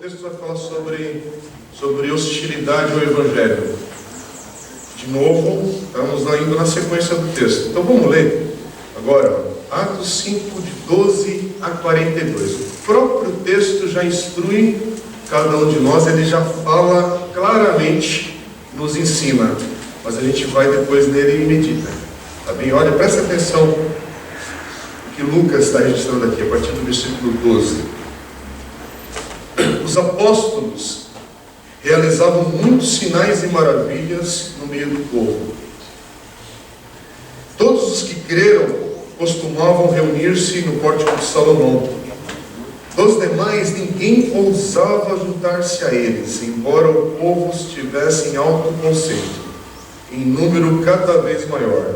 texto vai falar sobre hostilidade ao Evangelho. De novo, estamos indo na sequência do texto. Então vamos ler agora, Atos 5, de 12 a 42. O próprio texto já instrui cada um de nós, ele já fala claramente, nos ensina. Mas a gente vai depois nele e medita. Tá bem? Olha, presta atenção o que Lucas está registrando aqui, a partir do versículo 12. Os apóstolos realizavam muitos sinais e maravilhas no meio do povo. Todos os que creram costumavam reunir-se no pórtico de Salomão. Dos demais, ninguém ousava juntar-se a eles, embora o povo estivesse em alto conceito, em número cada vez maior.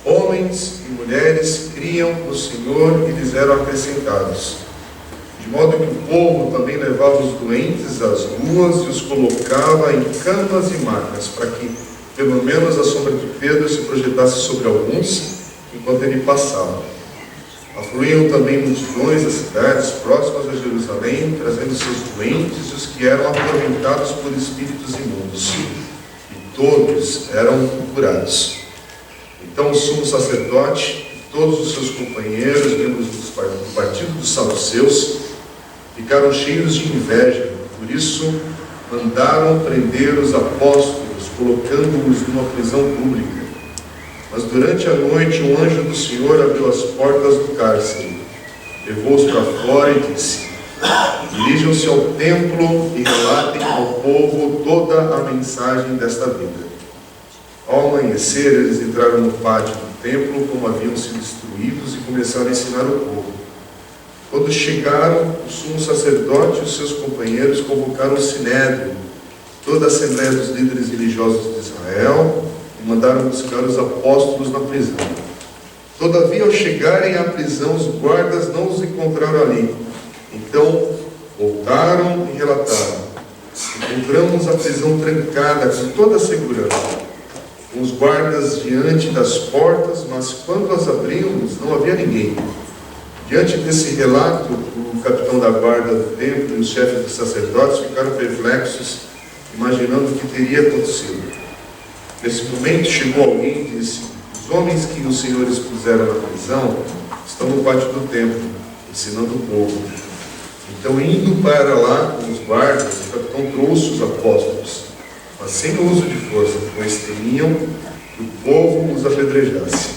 Homens e mulheres criam no Senhor e lhes eram acrescentados. De modo que o povo também levava os doentes às ruas e os colocava em camas e macas, para que, pelo menos, a sombra de Pedro se projetasse sobre alguns, enquanto ele passava. Afluíam também multidões das cidades próximas a Jerusalém, trazendo seus doentes e os que eram atormentados por espíritos imundos. E todos eram curados. Então o sumo sacerdote e todos os seus companheiros, membros do partido dos saduceus, ficaram cheios de inveja. Por isso mandaram prender os apóstolos, colocando-os numa prisão pública. Mas durante a noite um anjo do Senhor abriu as portas do cárcere, levou-os para fora e disse: dirijam-se ao templo e relatem ao povo toda a mensagem desta vida. Ao amanhecer, eles entraram no pátio do templo, como haviam sido instruídos, e começaram a ensinar o povo. Quando chegaram, o sumo sacerdote e os seus companheiros convocaram o sinédrio, toda a assembleia dos líderes religiosos de Israel, e mandaram buscar os apóstolos na prisão. Todavia, ao chegarem à prisão, os guardas não os encontraram ali. Então, voltaram e relataram: encontramos a prisão trancada com toda a segurança, com os guardas diante das portas, mas quando as abrimos, não havia ninguém. Diante desse relato, o capitão da guarda do templo e os chefes dos sacerdotes ficaram perplexos, imaginando o que teria acontecido. Nesse momento chegou alguém e disse: os homens que os senhores puseram na prisão estão no pátio do templo, ensinando o povo. Então, indo para lá com os guardas, o capitão trouxe os apóstolos, mas sem uso de força, pois temiam que o povo os apedrejasse.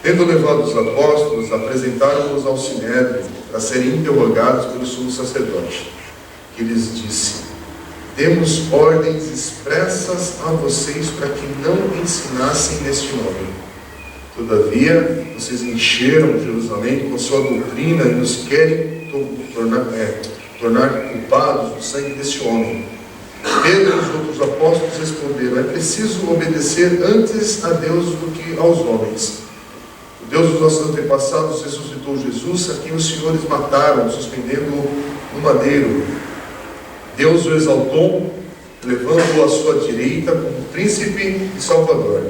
Tendo levado os apóstolos, apresentaram-os ao sinédrio para serem interrogados pelo sumo sacerdote, que lhes disse: demos ordens expressas a vocês para que não ensinassem neste nome. Todavia, vocês encheram Jerusalém com sua doutrina e nos querem tornar culpados do sangue deste homem. Pedro e os outros apóstolos responderam: é preciso obedecer antes a Deus do que aos homens. O Deus dos nossos antepassados ressuscitou Jesus, a quem os senhores mataram, suspendendo-o no madeiro. Deus o exaltou, levando-o à sua direita como príncipe e salvador,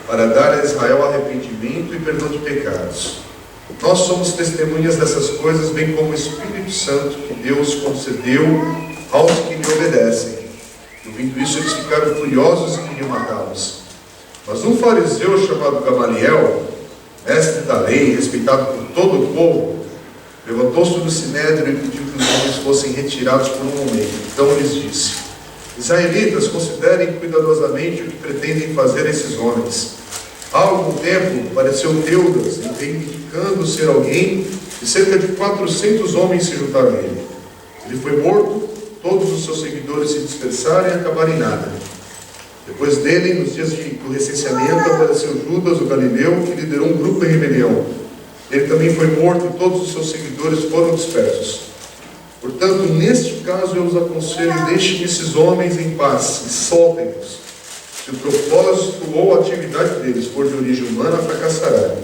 para dar a Israel arrependimento e perdão de pecados. Nós somos testemunhas dessas coisas, bem como o Espírito Santo que Deus concedeu aos que lhe obedecem. Ouvindo isso, eles ficaram furiosos e queriam matá-los. Mas um fariseu chamado Gamaliel, mestre da lei, respeitado por todo o povo, levantou-se do sinédrio e pediu que os homens fossem retirados por um momento. Então lhes disse: israelitas, considerem cuidadosamente o que pretendem fazer esses homens. Há algum tempo apareceu Teudas, reivindicando ser alguém, e cerca de 400 homens se juntaram a ele. Ele foi morto, todos os seus seguidores se dispersaram e acabaram em nada. Depois dele, nos dias do recenseamento, apareceu Judas, o Galileu, que liderou um grupo em rebelião. Ele também foi morto e todos os seus seguidores foram dispersos. Portanto, neste caso, eu os aconselho: deixem esses homens em paz e soltem-nos. Se o propósito ou a atividade deles for de origem humana, fracassará.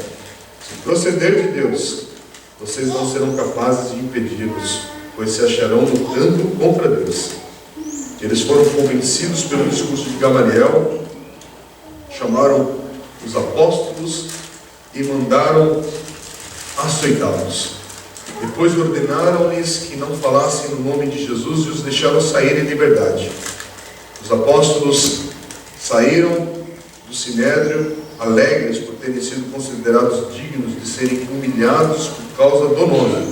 Se proceder de Deus, vocês não serão capazes de impedi-los, pois se acharão lutando contra Deus. Eles foram convencidos pelo discurso de Gamaliel, chamaram os apóstolos e mandaram açoitá-los. Depois ordenaram-lhes que não falassem no nome de Jesus e os deixaram sair em liberdade. Os apóstolos saíram do sinédrio alegres por terem sido considerados dignos de serem humilhados por causa do nome.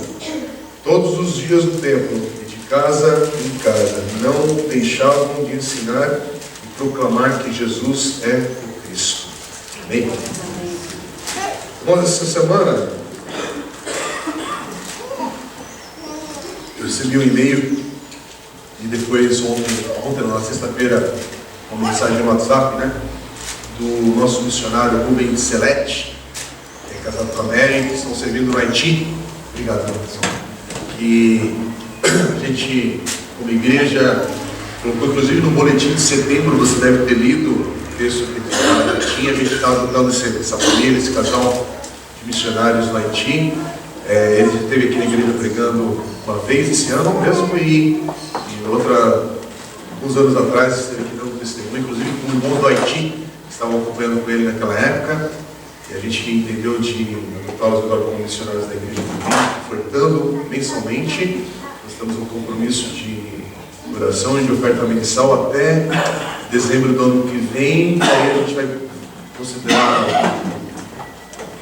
Todos os dias no templo, e de casa em casa, não deixavam de ensinar e proclamar que Jesus é o Cristo. Amém? Irmãos, essa semana eu recebi um e-mail e depois ontem na sexta-feira, uma mensagem no WhatsApp, né? Do nosso missionário Rubem Celeste, que é casado com a Mary, que estão servindo no Haiti. Obrigado, pessoal. E a gente, como igreja, colocou inclusive no boletim de setembro, você deve ter lido o texto que tinha, a gente está adotando essa família, esse casal de missionários no Haiti. Ele esteve aqui na igreja pregando uma vez esse ano mesmo e alguns anos atrás esteve aqui dando testemunho, inclusive com o irmão do Haiti, estavam acompanhando com ele naquela época, e a gente entendeu de adotá-los agora como missionários da igreja também, ofertando mensalmente. Nós temos um compromisso de oração e de oferta mensal até dezembro do ano que vem. Aí a gente vai considerar,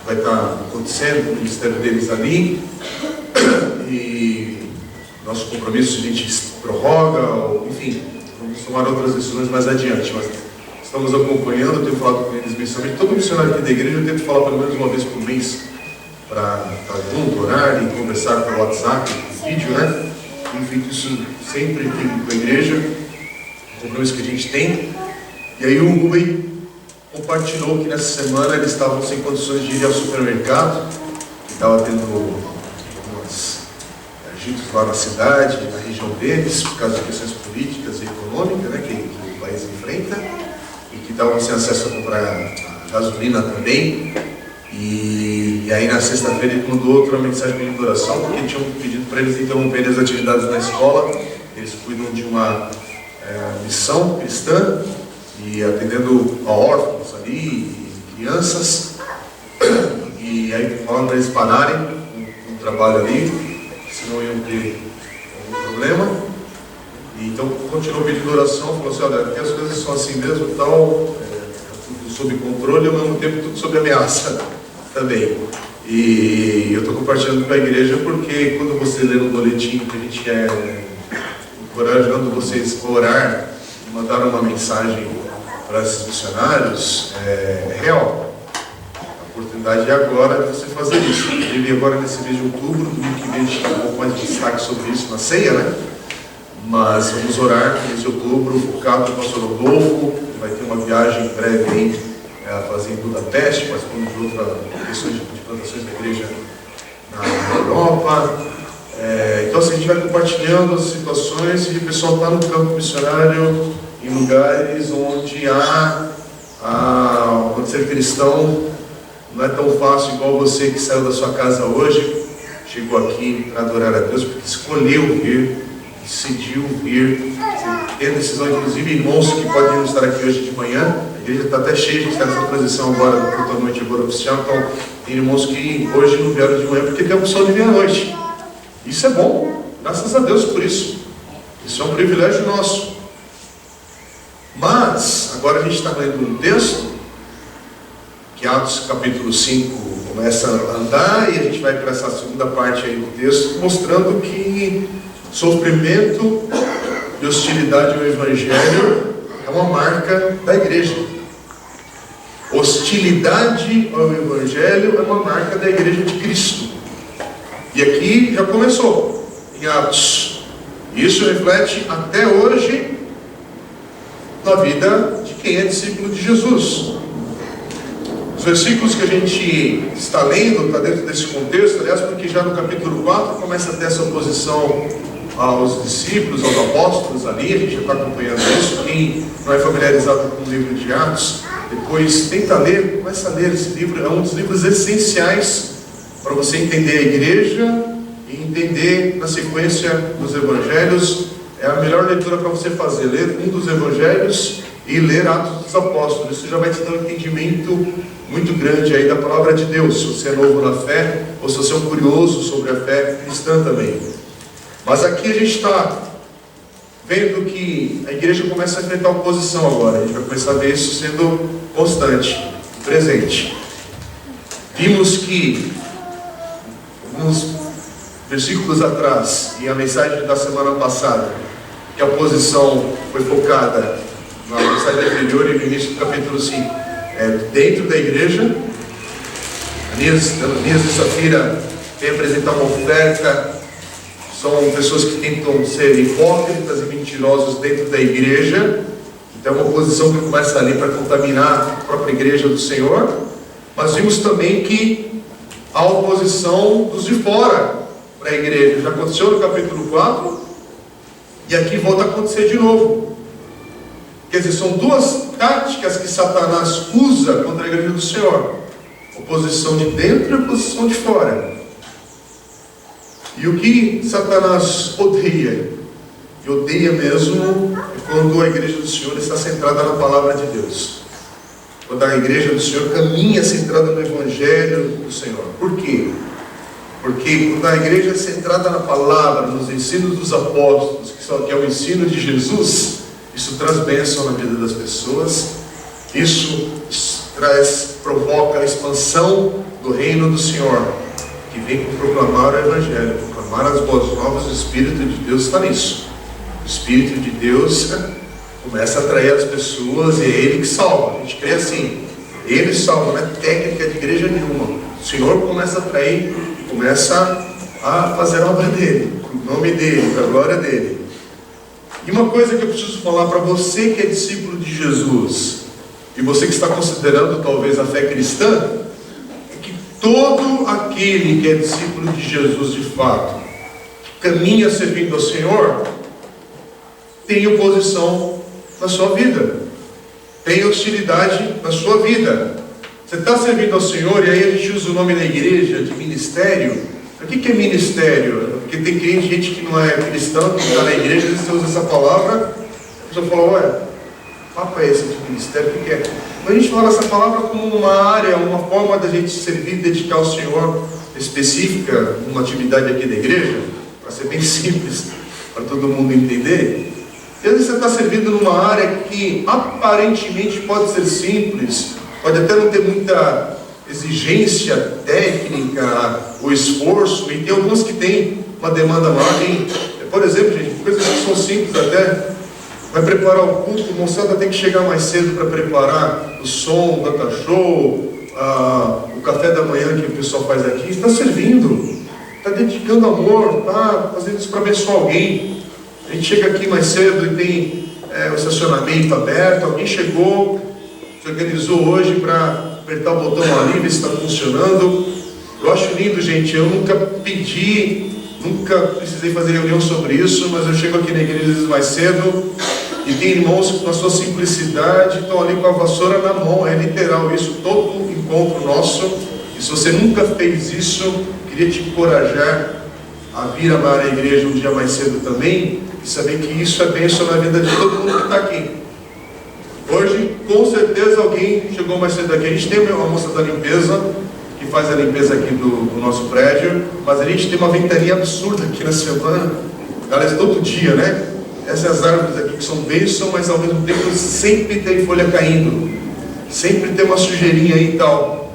vai estar acontecendo o ministério deles ali, e nosso compromisso a gente prorroga, ou, enfim, vamos tomar outras decisões mais adiante, mas estamos acompanhando. Eu tenho falado com eles mensalmente. Todo missionário aqui da igreja eu tento falar pelo menos uma vez por mês para estar junto, orar e conversar pelo WhatsApp, vídeo, né? Tenho feito isso sempre aqui com a igreja, o compromisso que a gente tem. E aí o Rubem compartilhou que nessa semana eles estavam sem condições de ir ao supermercado, que estava tendo alguns agitos lá na cidade, na região deles, por causa de questões políticas e econômicas, né, que o país enfrenta, e que estavam sem acesso a comprar a gasolina também. E aí na sexta-feira ele mandou outra mensagem de oração, porque tinham pedido para eles interromperem as atividades na escola. Eles cuidam de uma missão cristã e atendendo a órfãos ali, e crianças, e aí falando para eles pararem o trabalho ali, senão iam ter algum problema. E então continuou pedindo oração, falou assim: olha, aqui as coisas são assim mesmo, tal, tudo sob controle e ao mesmo tempo tudo sob ameaça também. E eu estou compartilhando com a igreja porque quando você lê no boletim que a gente encorajando vocês a orar e mandar uma mensagem para esses missionários, é real. A oportunidade é agora de você fazer isso. Inclusive agora nesse mês de outubro, domingo que vem a gente tem um pouco mais de destaque sobre isso na ceia, né? Mas vamos orar no mês de outubro, focado no pastor Rodolfo, que vai ter uma viagem breve aí, fazer em Budapeste, participando de outras questões de plantações da igreja na Europa. Então assim, a gente vai compartilhando as situações e o pessoal está no campo missionário, em lugares onde onde ser cristão não é tão fácil igual você que saiu da sua casa hoje, chegou aqui para adorar a Deus, porque escolheu vir, decidiu vir, tem a decisão, inclusive irmãos que podem estar aqui hoje de manhã. A igreja está até cheia, a gente está nessa transição agora do culto à noite agora oficial, então tem irmãos que hoje não vieram de manhã porque tem a opção de vir à noite. Isso é bom, graças a Deus por isso. Isso é um privilégio nosso. Mas, agora a gente está lendo um texto, que Atos capítulo 5 começa a andar, e a gente vai para essa segunda parte aí do texto, mostrando que sofrimento e hostilidade ao Evangelho é uma marca da igreja. Hostilidade ao Evangelho é uma marca da igreja de Cristo. E aqui já começou, em Atos. Isso reflete até hoje na vida de quem é discípulo de Jesus. Os versículos que a gente está lendo está dentro desse contexto, aliás, porque já no capítulo 4 começa a ter essa oposição aos discípulos, aos apóstolos ali. A gente já está acompanhando isso. Quem não é familiarizado com o livro de Atos, depois tenta ler, começa a ler esse livro. É um dos livros essenciais para você entender a igreja e entender na sequência dos evangelhos. É a melhor leitura para você fazer, ler um dos evangelhos e ler Atos dos Apóstolos. Isso já vai te dar um entendimento muito grande aí da palavra de Deus. Se você é novo na fé, ou se você é um curioso sobre a fé cristã. cristã também. Mas aqui a gente está vendo que a igreja começa a enfrentar oposição agora. A gente vai começar a ver isso sendo constante, presente. Vimos que alguns versículos atrás, e a mensagem da semana passada, que a oposição foi focada na mensagem anterior e no início do capítulo 5, dentro da igreja. Ananias e Safira vem apresentar uma oferta. São pessoas que tentam ser hipócritas e mentirosos dentro da igreja. Então é uma oposição que começa ali para contaminar a própria igreja do Senhor. Mas vimos também que há oposição dos de fora para a igreja. Já aconteceu no capítulo 4 e aqui volta a acontecer de novo. Quer dizer, são duas táticas que Satanás usa contra a igreja do Senhor: oposição de dentro e oposição de fora. E o que Satanás odeia, e odeia mesmo, é quando a igreja do Senhor está centrada na palavra de Deus. Quando a igreja do Senhor caminha centrada no Evangelho do Senhor. Por quê? Porque quando a igreja é centrada na palavra, nos ensinos dos apóstolos, que é o ensino de Jesus, isso traz bênção na vida das pessoas. Isso provoca a expansão do reino do Senhor, que vem com proclamar o Evangelho, proclamar as boas novas. O Espírito de Deus está nisso. O Espírito de Deus começa a atrair as pessoas e é Ele que salva. A gente crê assim: Ele salva, não é técnica de igreja nenhuma. O Senhor começa a atrair, começa a fazer a obra dEle, o nome dEle, a glória dEle. E uma coisa que eu preciso falar para você que é discípulo de Jesus, e você que está considerando talvez a fé cristã, todo aquele que é discípulo de Jesus de fato, que caminha servindo ao Senhor, tem oposição na sua vida, tem hostilidade na sua vida. Você está servindo ao Senhor, e aí a gente usa o nome da igreja de ministério. O que é ministério? Porque tem gente que não é cristão, que está na igreja, às vezes você usa essa palavra, a pessoa fala: olha, papo é esse de ministério, o que é? Mas a gente fala essa palavra como uma área, uma forma da gente servir, dedicar ao Senhor específica, numa atividade aqui da igreja, para ser bem simples, para todo mundo entender. E às vezes você está servindo numa área que aparentemente pode ser simples, pode até não ter muita exigência técnica ou esforço, e tem algumas que tem uma demanda maior. Por exemplo, gente, coisas que são simples até. Vai preparar o culto, o moçada tem que chegar mais cedo para preparar o som, o data show, o café da manhã que o pessoal faz aqui. Está servindo, está dedicando amor, está fazendo isso para abençoar alguém. A gente chega aqui mais cedo e tem o estacionamento aberto, alguém chegou, se organizou hoje para apertar o botão ali, ver se está funcionando. Eu acho lindo, gente. Eu nunca pedi, nunca precisei fazer reunião sobre isso, mas eu chego aqui na igreja às vezes mais cedo e tem irmãos que, na sua simplicidade, estão ali com a vassoura na mão. É literal isso, todo encontro nosso. E se você nunca fez isso, queria te encorajar a vir amar a igreja um dia mais cedo também, e saber que isso é bênção na vida de todo mundo que está aqui. Hoje, com certeza, alguém chegou mais cedo aqui. A gente tem uma moça da limpeza, que faz a limpeza aqui do nosso prédio, mas a gente tem uma ventania absurda aqui na semana, aliás, todo dia, né? Essas árvores aqui que são bênção, mas ao mesmo tempo sempre tem folha caindo, sempre tem uma sujeirinha aí e tal.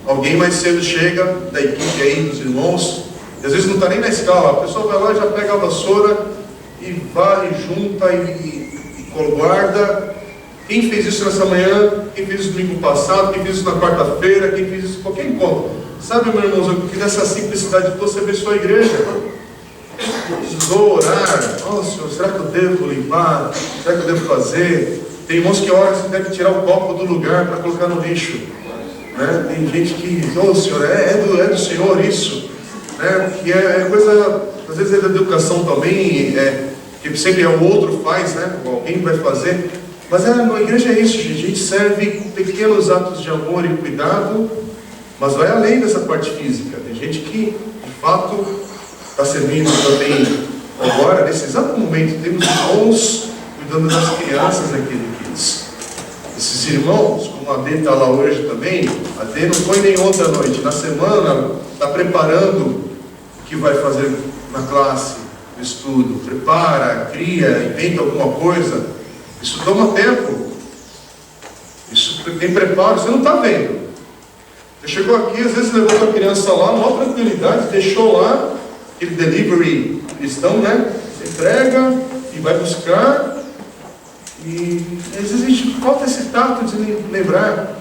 Alguém mais cedo chega da equipe aí, dos irmãos, e às vezes não está nem na escala, a pessoa vai lá e já pega a vassoura e varre, junta e guarda. Quem fez isso nessa manhã? Quem fez isso no domingo passado? Quem fez isso na quarta-feira? Quem fez isso em qualquer encontro? Sabe, meu irmão, que nessa simplicidade você abençoa a igreja. Precisou orar. Oh, Senhor, será que eu devo limpar? Será que eu devo fazer? Tem irmãos que oram, você deve tirar o copo do lugar para colocar no lixo. Né? Tem gente que, oh, Senhor, é do Senhor isso. Né? Que é coisa, às vezes é da educação também, que sempre o outro faz, né? Alguém vai fazer. Mas na igreja é isso, gente. A gente serve com pequenos atos de amor e cuidado, mas vai além dessa parte física. Tem gente que, de fato, está servindo também agora, nesse exato momento. Temos irmãos cuidando das crianças aqui do Kids. Esses irmãos, como a Dê está lá hoje também, a Dê não foi nem ontem à noite. Na semana, está preparando que vai fazer na classe, no estudo. Prepara, cria, inventa alguma coisa. Isso toma tempo. Isso tem preparo, você não está vendo. Você chegou aqui, às vezes levou a criança lá, maior tranquilidade, deixou lá, aquele delivery cristão, né? Você entrega e vai buscar. E às vezes a gente falta esse tato de lembrar.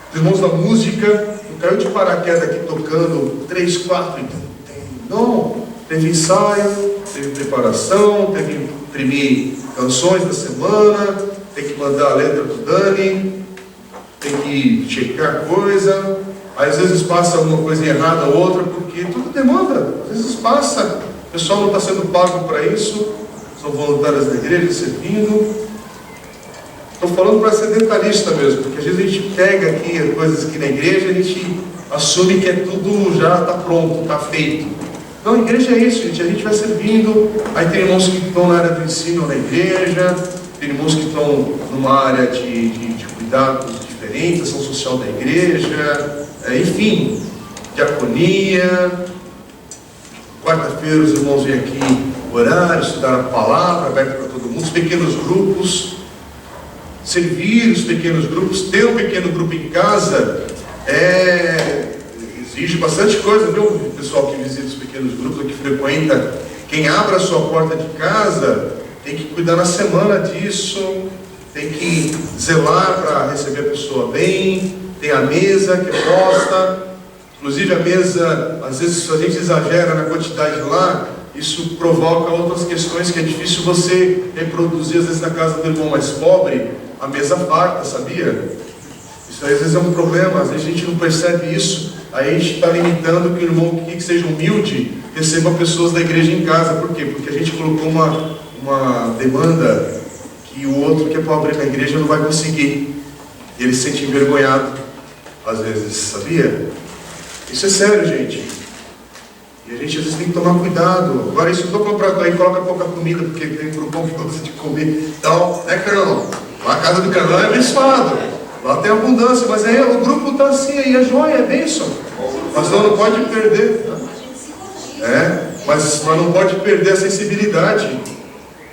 Os irmãos da música, não caiu de paraquedas aqui tocando 3, 4, não, teve ensaio, teve preparação, teve que imprimir canções da semana, tem que mandar a letra pro Dani, tem que checar coisa, aí às vezes passa uma coisa errada ou outra, porque tudo demanda, às vezes passa, o pessoal não está sendo pago para isso, são voluntários da igreja servindo. Estou falando para sedentarista mesmo, porque às vezes a gente pega aqui coisas aqui na igreja, a gente assume que é tudo já está pronto, está feito. Não, a igreja é isso, gente, a gente vai servindo, aí tem irmãos que estão na área do ensino na igreja, tem irmãos que estão numa área de cuidados diferentes, ação social da igreja, enfim, diaconia. Quarta-feira os irmãos vêm aqui orar, estudar a palavra, aberto para todo mundo, os pequenos grupos. Servir os pequenos grupos, ter um pequeno grupo em casa, exige bastante coisa, viu? O pessoal que visita os pequenos grupos, que frequenta, quem abre a sua porta de casa, tem que cuidar na semana disso, tem que zelar para receber a pessoa bem, tem a mesa que é posta, inclusive a mesa, às vezes se a gente exagera na quantidade lá, isso provoca outras questões que é difícil você reproduzir, às vezes na casa do irmão mais pobre, a mesa farta, sabia? Isso aí, às vezes é um problema, às vezes a gente não percebe isso, aí a gente está limitando que o irmão que seja humilde receba pessoas da igreja em casa. Por quê? Porque a gente colocou uma demanda que o outro que é pobre na igreja não vai conseguir, e ele se sente envergonhado, às vezes, sabia? Isso é sério, gente. E a gente às vezes tem que tomar cuidado. Agora isso não estou falando para aí, coloca pouca comida, porque tem um grupão que gosta de comer. Então, né, Carlão? Lá a casa do Carlão é abençoado. Lá tem abundância, mas aí o grupo está assim, aí é joia, é bênção. Mas não pode perder. Mas não pode perder a sensibilidade.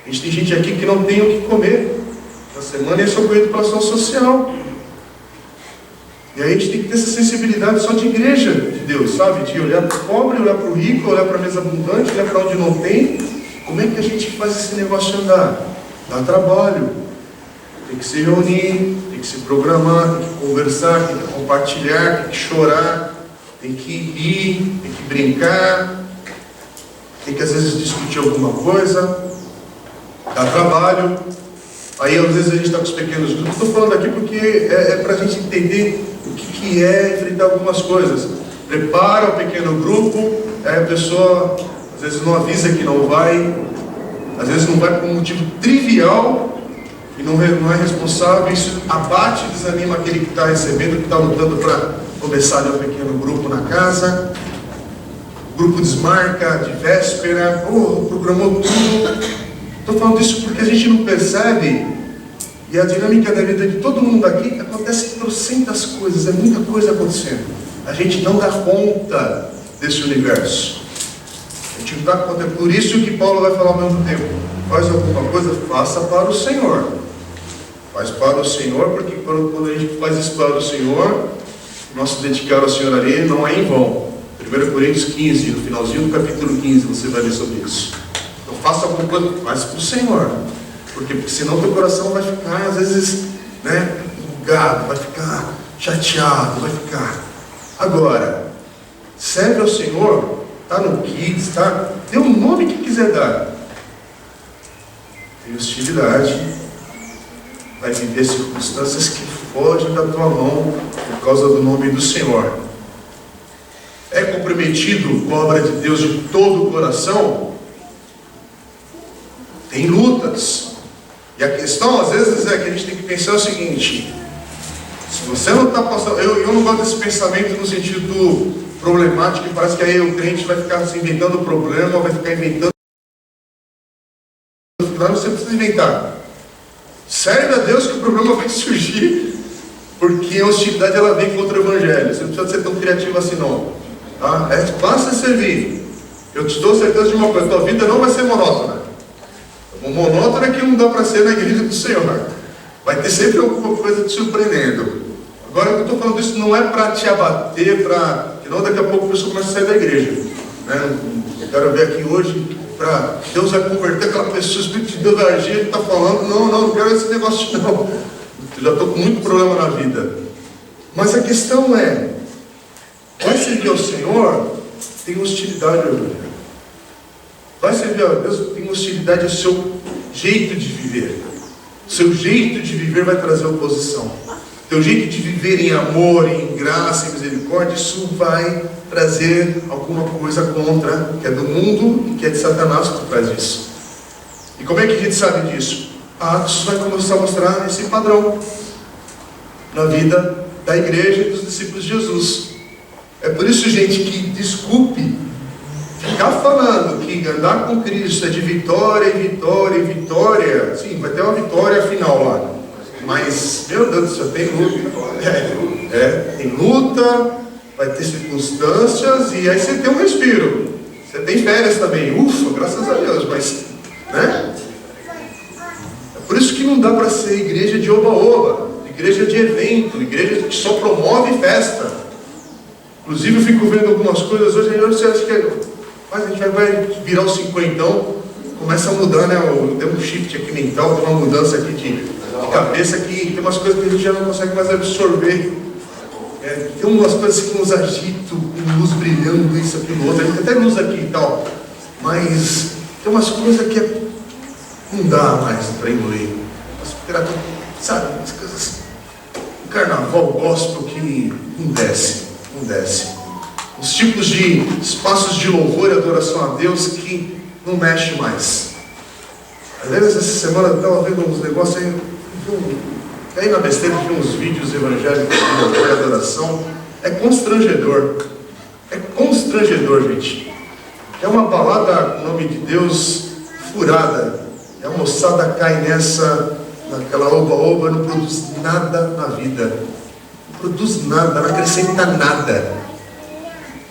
A gente tem gente aqui que não tem o que comer. Na semana é socorrido para ação social. E aí a gente tem que ter essa sensibilidade só de igreja de Deus, sabe? De olhar para o pobre, olhar para o rico, olhar para a mesa abundante, olhar para onde não tem. Como é que a gente faz esse negócio andar? Dá trabalho. Tem que se reunir, tem que se programar, tem que conversar, tem que compartilhar, tem que chorar, tem que rir, tem que brincar, tem que às vezes discutir alguma coisa. Dá trabalho. Aí às vezes a gente está com os pequenos grupos. Estou falando aqui porque é para a gente entender o que é enfrentar algumas coisas. Prepara o pequeno grupo, aí a pessoa às vezes não avisa que não vai, às vezes não vai por um motivo trivial e não é responsável. Isso abate e desanima aquele que está recebendo, que está lutando para começar ali um pequeno grupo na casa. O grupo desmarca de véspera, programou tudo. Estou falando isso porque a gente não percebe, e a dinâmica da vida de todo mundo aqui acontece trocentas coisas, é muita coisa acontecendo. A gente não dá conta desse universo. A gente não dá conta. É por isso que Paulo vai falar ao mesmo tempo: faz alguma coisa, faça para o Senhor. Faz para o Senhor, porque quando a gente faz isso para o Senhor, nosso dedicar ao Senhor ali não é em vão. 1 Coríntios 15, no finalzinho do capítulo 15, você vai ler sobre isso. Então faça alguma coisa, faz para o Senhor. Por quê? Porque senão teu coração vai ficar, às vezes, bugado, vai ficar chateado, vai ficar. Agora, serve ao Senhor, está no Kids, tá? Dê o nome que quiser dar. Tem hostilidade, vai viver circunstâncias que fogem da tua mão por causa do nome do Senhor. É comprometido com a obra de Deus de todo o coração? Tem lutas. E a questão, às vezes, é que a gente tem que pensar o seguinte: se você não está passando... Eu não gosto desse pensamento no sentido problemático, que parece que aí o crente vai ficar se inventando problema, vai ficar inventando... Você precisa inventar. Serve a Deus que o problema vai surgir, porque a hostilidade ela vem contra o Evangelho. Você não precisa ser tão criativo assim, não. Tá? Basta servir. Eu te dou certeza de uma coisa: tua vida não vai ser monótona. O monótono é que não dá para ser na igreja do Senhor. Vai ter sempre alguma coisa te surpreendendo. Agora, eu estou falando isso não é para te abater, que não daqui a pouco a pessoa começa a sair da igreja. Né? Eu quero ver aqui hoje, para Deus vai converter aquela pessoa, o Espírito de Deus vai agir, ele está falando, não quero esse negócio não. Eu já estou com muito problema na vida. Mas a questão é, vai servir ao Senhor, tem hostilidade ao Deus. Vai servir a Deus, tem hostilidade ao seu jeito de viver. O seu jeito de viver vai trazer oposição. O teu jeito de viver em amor, em graça, em misericórdia, isso vai trazer alguma coisa contra, que é do mundo e que é de Satanás que traz isso. E como é que a gente sabe disso? Atos vai começar a mostrar esse padrão na vida da igreja e dos discípulos de Jesus. É por isso, gente, que desculpe ficar falando que andar com Cristo é de vitória e vitória e vitória. Sim, vai ter uma vitória final lá. Mas, meu Deus do céu, tem luta. Tem luta, vai ter circunstâncias, e aí você tem um respiro. Você tem férias também. Ufa, graças a Deus, mas, né? É por isso que não dá para ser igreja de oba-oba, igreja de evento, igreja que só promove festa. Inclusive, eu fico vendo algumas coisas hoje, você acha que mas a gente vai virar os 50, começa a mudar, né? Deu um shift aqui mental, tem uma mudança aqui de cabeça, que tem umas coisas que a gente já não consegue mais absorver. Tem umas coisas que nos agitam, com luz brilhando, isso, aquilo, outro. A gente tem até luz aqui e tal, mas tem umas coisas que não dá mais para engolir. Sabe, as coisas. O carnaval, o gospel que não desce. Os tipos de espaços de louvor e adoração a Deus que não mexe mais. Às vezes essa semana eu estava vendo uns negócios aí na besteira, vi uns vídeos evangélicos de louvor e adoração. É constrangedor, gente. É uma balada, no nome de Deus, furada. E a moçada cai naquela oba-oba, não produz nada na vida. Não produz nada, não acrescenta nada.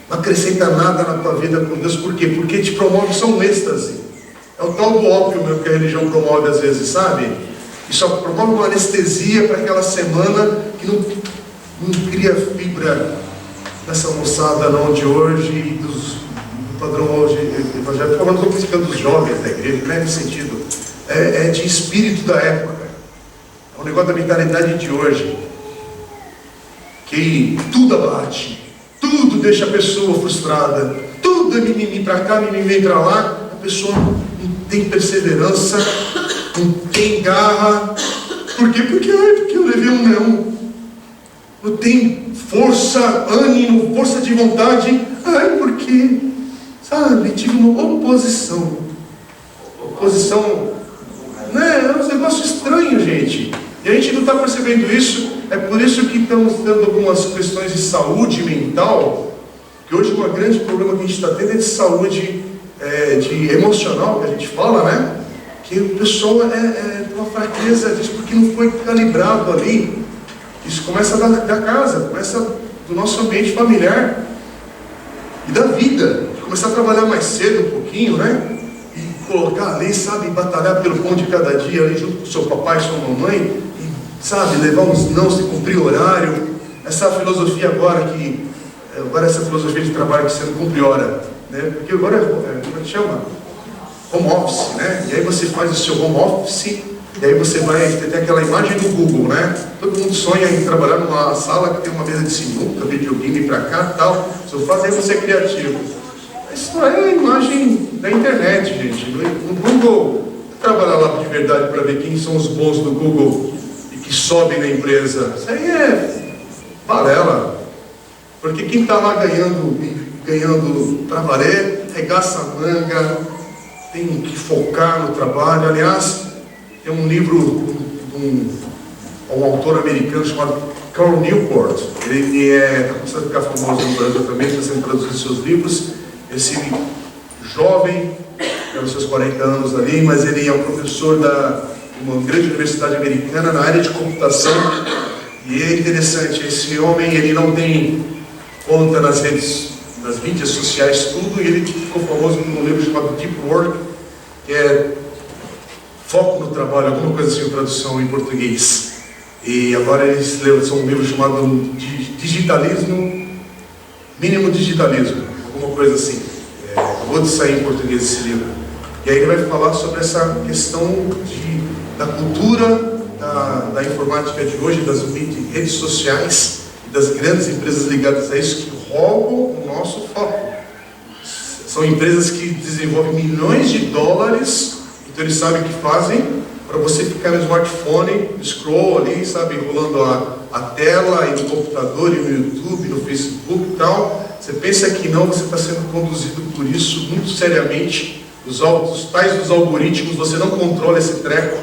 Não acrescenta nada na tua vida com Deus. Por quê? Porque te promove só um êxtase. É o tal do ópio mesmo que a religião promove às vezes, sabe? E só promove uma anestesia para aquela semana que não cria fibra nessa moçada não de hoje e do padrão hoje evangélico. Falando, estou criticando dos jovens da igreja, não é nesse sentido. É de espírito da época. É um negócio da mentalidade de hoje. Que tudo abate. Tudo deixa a pessoa frustrada. Tudo é mimimi para cá, mimimi para lá. A pessoa não tem perseverança, não tem garra. Por quê? Porque eu levei um não. Não tem força, ânimo, força de vontade. Porque, sabe, tive uma oposição. Oposição, né? É um negócio estranho, gente. E a gente não está percebendo isso. É por isso que estamos tendo algumas questões de saúde mental, que hoje um grande problema que a gente está tendo é de saúde de emocional, que a gente fala, né? Que o pessoal tem uma fraqueza disso porque não foi calibrado ali. Isso começa da casa, começa do nosso ambiente familiar e da vida. De começar a trabalhar mais cedo um pouquinho, né? E colocar ali, sabe, batalhar pelo pão de cada dia ali junto com seu papai e sua mamãe. Sabe, levar uns não, se cumprir horário. Essa filosofia agora essa filosofia de trabalho que você não cumpre hora, né? Porque agora como é que chama? Home office, né? E aí você faz o seu home office, e aí você vai ter aquela imagem do Google, né? Todo mundo sonha em trabalhar numa sala que tem uma mesa de sinuca, videogame pra cá e tal. Se eu faço, aí você é criativo. Isso não é a imagem da internet, gente. No Google, trabalhar lá de verdade para ver quem são os bons do Google que sobem na empresa. Isso aí é balela. Porque quem está lá ganhando para valer, regaça a manga, tem que focar no trabalho. Aliás, tem um livro de um autor americano chamado Cal Newport. Ele está começando a ficar famoso no Brasil também, está sendo traduzido seus livros. Esse jovem, tem os seus 40 anos ali, mas ele é um professor uma grande universidade americana na área de computação. E é interessante, esse homem, ele não tem conta nas redes nas mídias sociais, tudo, e ele ficou famoso num livro chamado Deep Work, que é Foco no Trabalho, alguma coisa assim, tradução em português. E agora eles lançam um livro chamado Digitalismo, Mínimo Digitalismo, alguma coisa assim. Acabou de sair em português esse livro. E aí ele vai falar sobre essa questão da cultura da informática de hoje, das redes sociais, das grandes empresas ligadas a isso, que roubam o nosso foco. São empresas que desenvolvem milhões de dólares, então eles sabem o que fazem, para você ficar no smartphone, scroll ali, sabe, rolando a tela, e no computador, e no YouTube, no Facebook e tal. Você pensa que não, você está sendo conduzido por isso muito seriamente. Os tais dos algoritmos, você não controla esse treco,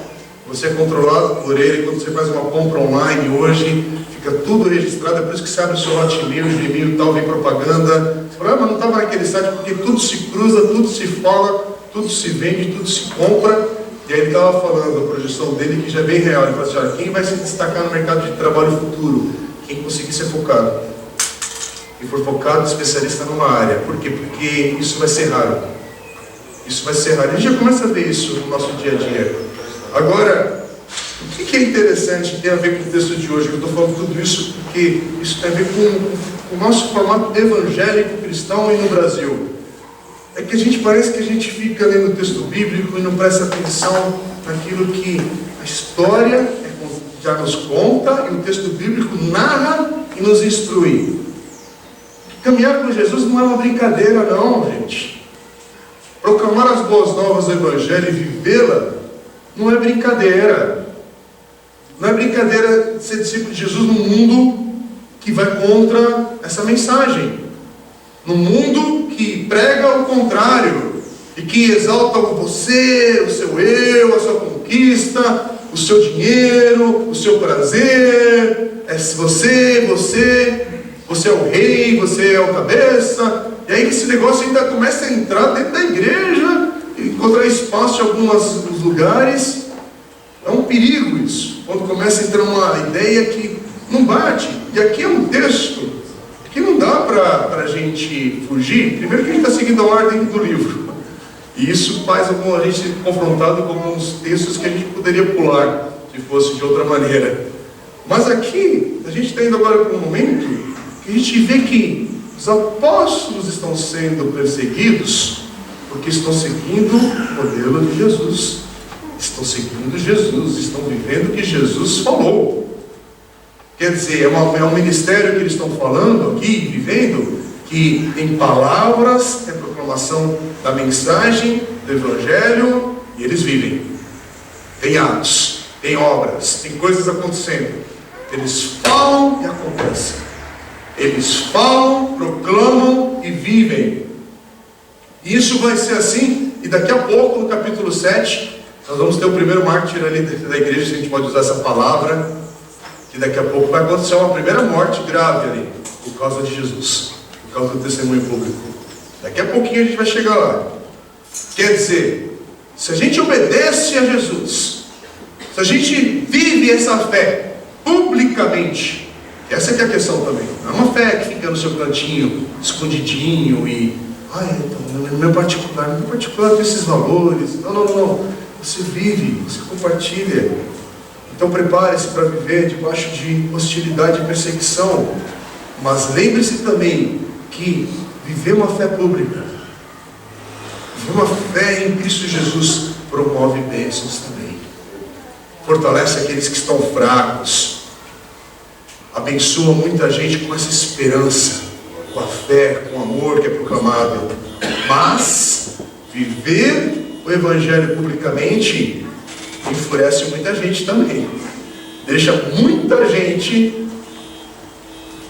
você é controlado por ele. Quando você faz uma compra online hoje, fica tudo registrado. É por isso que você abre o seu Hotmail, o Gmail e tal, vem propaganda. Você fala, mas não estava naquele site, porque tudo se cruza, tudo se fala, tudo se vende, tudo se compra. E aí ele estava falando, a projeção dele, que já é bem real. Ele fala assim, olha, quem vai se destacar no mercado de trabalho futuro? Quem conseguir ser focado. Quem for focado, especialista numa área. Por quê? Porque isso vai ser raro. Isso vai ser raro. A gente já começa a ver isso no nosso dia a dia. Agora, o que é interessante, tem a ver com o texto de hoje? Eu estou falando tudo isso porque isso tem a ver com o nosso formato evangélico cristão e no Brasil. É que a gente parece que a gente fica lendo o texto bíblico e não presta atenção naquilo que a história já nos conta e o texto bíblico narra e nos instrui. Caminhar com Jesus não é uma brincadeira não, gente. Proclamar as boas novas do Evangelho e vivê-la não é brincadeira. Não é brincadeira ser discípulo de Jesus num mundo que vai contra essa mensagem. Num mundo que prega o contrário e que exalta você, o seu eu, a sua conquista, o seu dinheiro, o seu prazer. É você é o rei, você é o cabeça. E aí esse negócio ainda começa a entrar dentro da igreja, encontrar espaço em alguns lugares. É um perigo isso, quando começa a entrar uma ideia que não bate. E aqui é um texto que não dá para a gente fugir. Primeiro que a gente está seguindo a ordem do livro, e isso faz a gente confrontado com alguns textos que a gente poderia pular, se fosse de outra maneira. Mas aqui, a gente está indo agora para um momento que a gente vê que os apóstolos estão sendo perseguidos porque estão seguindo o modelo de Jesus. Estão seguindo Jesus, estão vivendo o que Jesus falou. Quer dizer, é um ministério que eles estão falando aqui, vivendo, que tem palavras, tem proclamação da mensagem, do Evangelho, e eles vivem. Tem atos, tem obras, tem coisas acontecendo. Eles falam e acontecem. Eles falam, proclamam e vivem. E isso vai ser assim, e daqui a pouco, no capítulo 7, nós vamos ter o primeiro mártir ali da igreja, se a gente pode usar essa palavra, que daqui a pouco vai acontecer uma primeira morte grave ali, por causa de Jesus, por causa do testemunho público. Daqui a pouquinho a gente vai chegar lá. Quer dizer, se a gente obedece a Jesus, se a gente vive essa fé publicamente, essa que é a questão também, não é uma fé que fica no seu cantinho, escondidinho e, no meu particular tem esses valores. Não. Você vive, você compartilha. Então prepare-se para viver debaixo de hostilidade e perseguição. Mas lembre-se também que viver uma fé pública, viver uma fé em Cristo Jesus, promove bênçãos também. Fortalece aqueles que estão fracos. Abençoa muita gente com essa esperança, com a fé, com o amor que é proclamado. Mas viver o Evangelho publicamente enfurece muita gente também. Deixa muita gente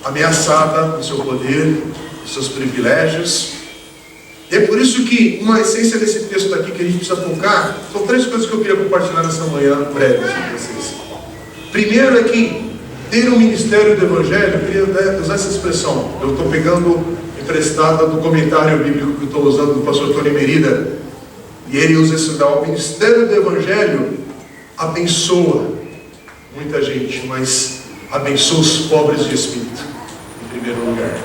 ameaçada com seu poder, com seus privilégios. E é por isso que uma essência desse texto aqui que a gente precisa focar, são 3 coisas que eu queria compartilhar nessa manhã breve com vocês. Primeiro é que ter um ministério do Evangelho, eu queria usar essa expressão, eu estou pegando emprestada do comentário bíblico que eu estou usando do pastor Tony Merida, e ele usa isso, o ministério do Evangelho abençoa muita gente, mas abençoa os pobres de espírito, em primeiro lugar.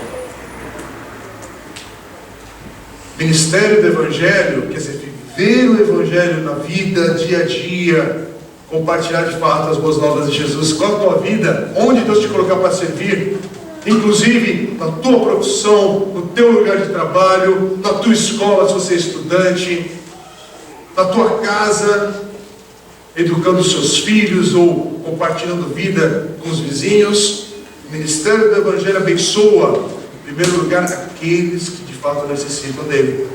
Ministério do Evangelho, quer dizer, viver o Evangelho na vida, dia a dia, compartilhar de fato as boas novas de Jesus com a tua vida, onde Deus te colocar para servir, inclusive na tua profissão, no teu lugar de trabalho, na tua escola, se você é estudante, na tua casa, educando os seus filhos ou compartilhando vida com os vizinhos. O Ministério do Evangelho abençoa, em primeiro lugar, aqueles que de fato necessitam dele.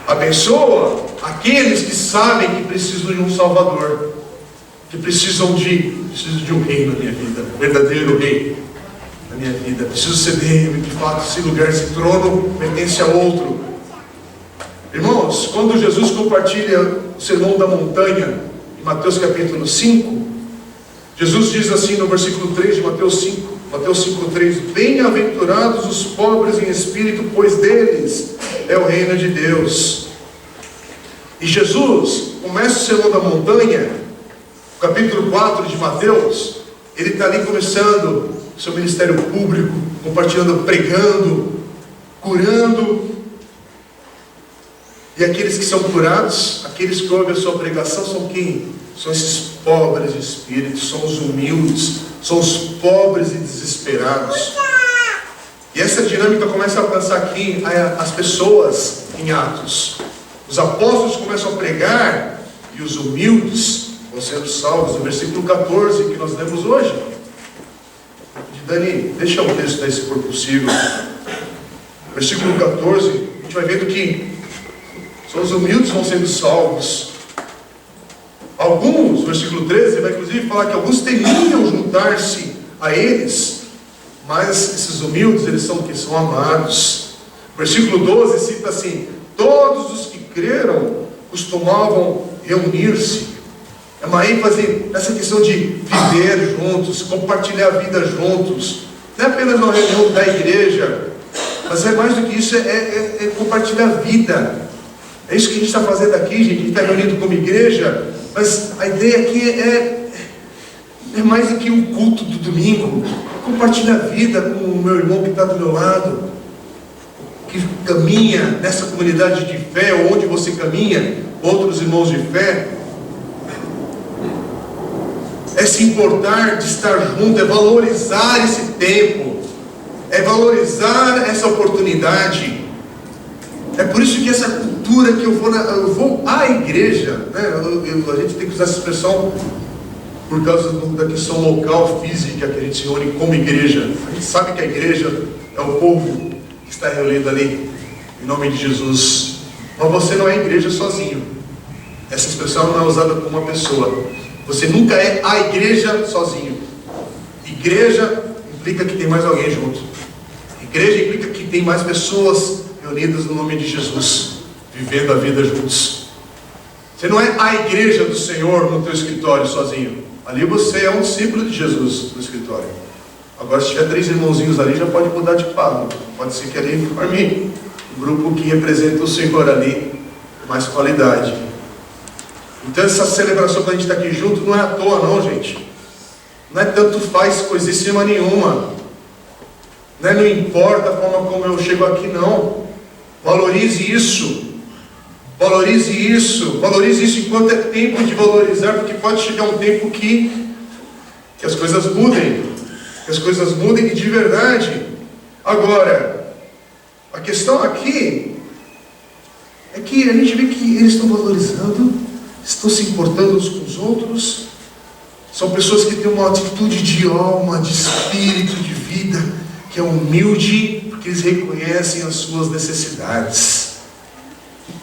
Abençoa aqueles que sabem que precisam de um Salvador, que precisam de um rei na minha vida, um verdadeiro rei na minha vida. Preciso ser dele, de fato, esse lugar, esse trono pertence a outro. Irmãos, quando Jesus compartilha o sermão da montanha, em Mateus capítulo 5, Jesus diz assim no versículo 3 de Mateus 5, Mateus 5,3: bem-aventurados os pobres em espírito, pois deles é o reino de Deus. E Jesus começa o sermão da montanha, capítulo 4 de Mateus. Ele está ali começando o seu ministério público, compartilhando, pregando, curando. E aqueles que são curados, aqueles que ouvem a sua pregação, são quem? São esses pobres de espírito, são os humildes, são os pobres e desesperados. E essa dinâmica começa a alcançar aqui as pessoas em Atos. Os apóstolos começam a pregar e os humildes vão sendo salvos. No versículo 14 que nós lemos hoje. Dani, deixa o texto daí se for possível. Versículo 14, a gente vai vendo que só os humildes vão sendo salvos. Alguns, versículo 13, vai inclusive falar que alguns temiam juntar-se a eles, mas esses humildes, eles são que são amados. Versículo 12 cita assim: todos os que creram costumavam reunir-se. É uma ênfase nessa questão de viver juntos, compartilhar a vida juntos. Não é apenas uma reunião da igreja, mas é mais do que isso, é compartilhar a vida. É isso que a gente está fazendo aqui, gente. A gente está reunido como igreja, mas a ideia aqui é mais do que um culto do domingo. Compartilhar a vida com o meu irmão que está do meu lado, que caminha nessa comunidade de fé, ou onde você caminha, outros irmãos de fé. É se importar de estar junto, é valorizar esse tempo, é valorizar essa oportunidade. É por isso que essa cultura que eu vou à igreja, né? A gente tem que usar essa expressão por causa da questão local, física, que a gente se reúne como igreja. A gente sabe que a igreja é o povo que está reunido ali, em nome de Jesus. Mas você não é igreja sozinho. Essa expressão não é usada por uma pessoa. Você nunca é a igreja sozinho. Igreja implica que tem mais alguém junto. Igreja implica que tem mais pessoas reunidas no nome de Jesus, vivendo a vida juntos. Você não é a igreja do Senhor no teu escritório sozinho. Ali você é um discípulo de Jesus no escritório. Agora, se tiver 3 irmãozinhos ali, já pode mudar de quadro. Pode ser que ali forme um grupo que representa o Senhor ali com mais qualidade. Então essa celebração que a gente está aqui junto não é à toa não, gente. Não é tanto faz coisíssima nenhuma. Não importa a forma como eu chego aqui, não. Valorize isso. Valorize isso. Valorize isso enquanto é tempo de valorizar, porque pode chegar um tempo que as coisas mudem. Que as coisas mudem e de verdade. Agora, a questão aqui é que a gente vê que eles estão valorizando, estão se importando uns com os outros. São pessoas que têm uma atitude de alma, de espírito, de vida, que é humilde, porque eles reconhecem as suas necessidades.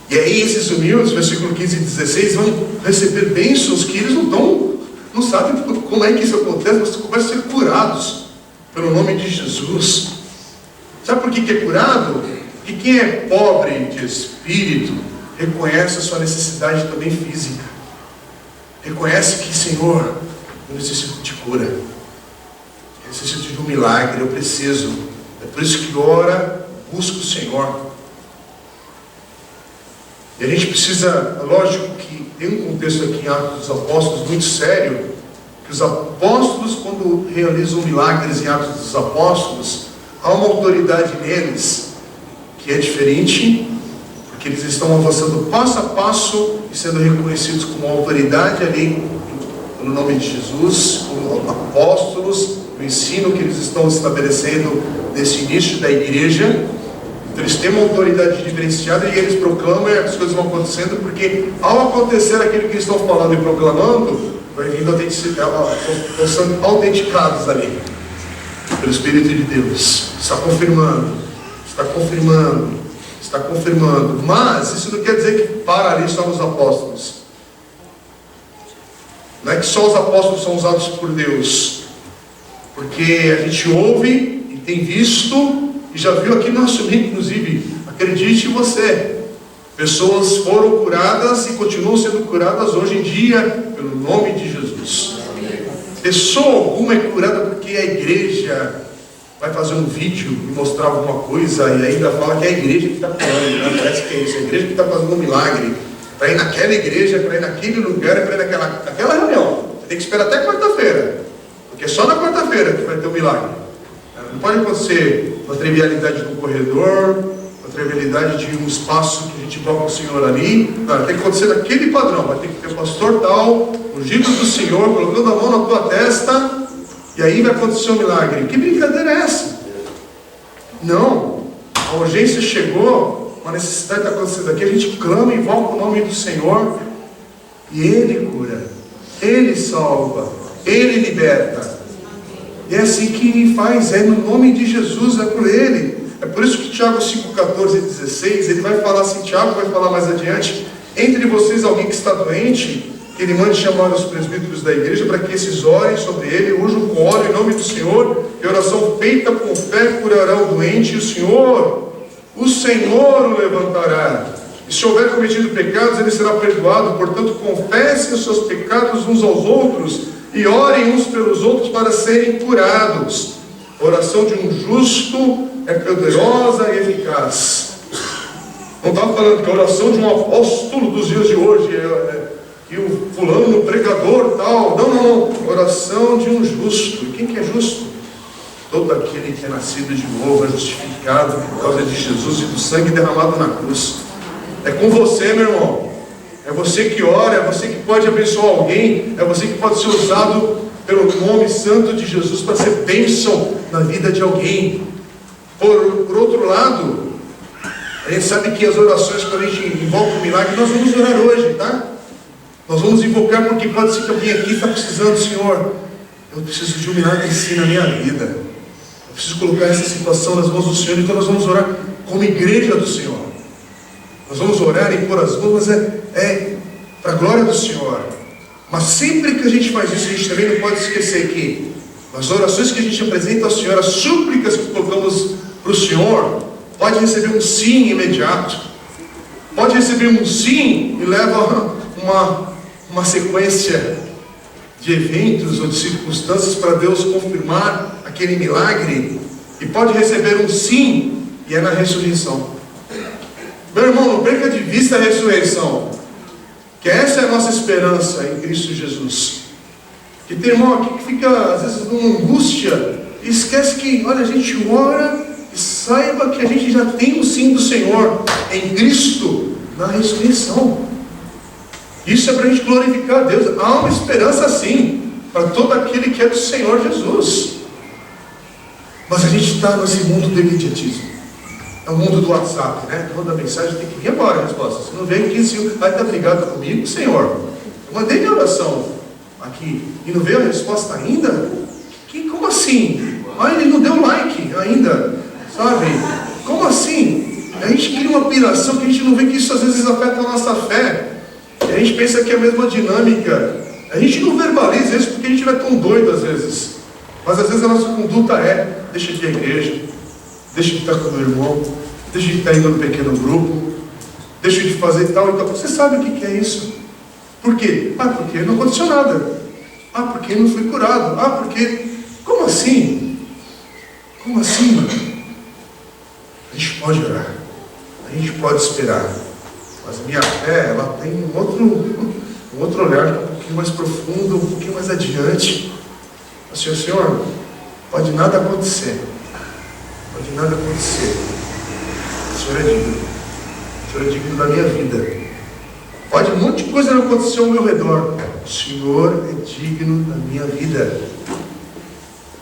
E aí esses humildes, versículo 15 e 16, vão receber bênçãos que eles não sabem como é que isso acontece, mas começam a ser curados pelo nome de Jesus. Sabe por que é curado? Porque quem é pobre de espírito reconhece a sua necessidade também física. Reconhece que, Senhor, eu necessito de cura. Eu necessito de um milagre, eu preciso. É por isso que ora, busca o Senhor. E a gente precisa, lógico que tem um contexto aqui em Atos dos Apóstolos muito sério, que os apóstolos, quando realizam milagres em Atos dos Apóstolos, há uma autoridade neles, que é diferente, porque eles estão avançando passo a passo e sendo reconhecidos como autoridade ali, no nome de Jesus, como apóstolos, o ensino que eles estão estabelecendo nesse início da igreja. Então eles têm uma autoridade diferenciada e eles proclamam e as coisas vão acontecendo, porque ao acontecer aquilo que eles estão falando e proclamando, vai vindo estão sendo autenticados ali pelo Espírito de Deus. Está confirmando, está confirmando, está confirmando. Mas isso não quer dizer que para ali só os apóstolos. Não é que só os apóstolos são usados por Deus, porque a gente ouve e tem visto e já viu aqui no nosso meio, inclusive, acredite você, pessoas foram curadas e continuam sendo curadas hoje em dia pelo nome de Jesus. Pessoa alguma é curada porque a igreja vai fazer um vídeo e mostrar alguma coisa e ainda fala que é a igreja que está curando, né? Parece que é isso, a igreja que está fazendo um milagre. Para ir naquela igreja, para ir naquele lugar, para ir naquela reunião. Você tem que esperar até quarta-feira, porque é só na quarta-feira que vai ter um milagre. Não pode acontecer uma trivialidade do corredor, uma trivialidade de um espaço que a gente coloca o Senhor ali. Não, tem que acontecer naquele padrão. Vai ter que ter o pastor tal, ungido do Senhor, colocando a mão na tua testa, e aí vai acontecer um milagre. Que brincadeira é essa? Não, a urgência chegou, uma necessidade está acontecendo aqui, a gente clama e invoca o nome do Senhor, e Ele cura, Ele salva, Ele liberta. E é assim que faz, é no nome de Jesus, é por Ele. É por isso que Tiago 5, 14 e 16, ele vai falar assim, Tiago vai falar mais adiante, entre vocês alguém que está doente, que ele mande chamar os presbíteros da igreja, para que esses orem sobre ele, unjam com óleo em nome do Senhor, e oração feita com fé curará o doente, e o Senhor o levantará. E se houver cometido pecados, ele será perdoado. Portanto, confessem os seus pecados uns aos outros, e orem uns pelos outros para serem curados. A oração de um justo é poderosa e eficaz. Não estava falando que a oração de um apóstolo dos dias de hoje e o fulano, o pregador tal. Não. Oração de um justo. E quem que é justo? Todo aquele que é nascido de novo é justificado por causa de Jesus e do sangue derramado na cruz. É com você, meu irmão. É você que ora, é você que pode abençoar alguém, é você que pode ser usado pelo nome santo de Jesus para ser bênção na vida de alguém. Por outro lado, a gente sabe que as orações, quando a gente invoca o milagre, nós vamos orar hoje, tá? Nós vamos invocar porque pode ser que alguém aqui está precisando, Senhor, eu preciso de um milagre sim na minha vida. Eu preciso colocar essa situação nas mãos do Senhor, então nós vamos orar como igreja do Senhor. Nós vamos orar e pôr as mãos, mas é para a glória do Senhor. Mas sempre que a gente faz isso, a gente também não pode esquecer que as orações que a gente apresenta ao Senhor, as súplicas que colocamos para o Senhor, pode receber um sim imediato. Pode receber um sim e leva uma sequência de eventos ou de circunstâncias para Deus confirmar aquele milagre. E pode receber um sim e é na ressurreição. Meu irmão, não perca de vista a ressurreição, que essa é a nossa esperança em Cristo Jesus. Que tem irmão aqui que fica às vezes numa angústia e esquece que, olha, a gente ora e saiba que a gente já tem o sim do Senhor em Cristo na ressurreição. Isso é para a gente glorificar a Deus. Há uma esperança sim para todo aquele que é do Senhor Jesus. Mas a gente está nesse mundo do imediatismo. É o mundo do WhatsApp, né? Manda mensagem, tem que vir agora a resposta. Se não vem 15 segundos, vai estar brigado comigo, Senhor. Eu mandei minha oração aqui e não veio a resposta ainda? Como assim? Ele não deu like ainda, sabe? Como assim? A gente cria uma piração que a gente não vê que isso às vezes afeta a nossa fé. E a gente pensa que é a mesma dinâmica. A gente não verbaliza isso porque a gente não é tão doido às vezes. Mas às vezes a nossa conduta deixa de ir à igreja, deixa de estar com o meu irmão, deixa de estar indo no pequeno grupo, deixa de fazer tal e tal. Você sabe o que é isso? Por quê? Porque não aconteceu nada. Porque não fui curado. Porque... Como assim? Como assim, mano? A gente pode orar, a gente pode esperar, mas a minha fé, ela tem um outro olhar, um pouquinho mais profundo, um pouquinho mais adiante. Assim, Senhor, pode nada acontecer. Pode nada acontecer. Senhor é digno. O Senhor é digno da minha vida. Pode um monte de coisa não acontecer ao meu redor. O Senhor é digno da minha vida.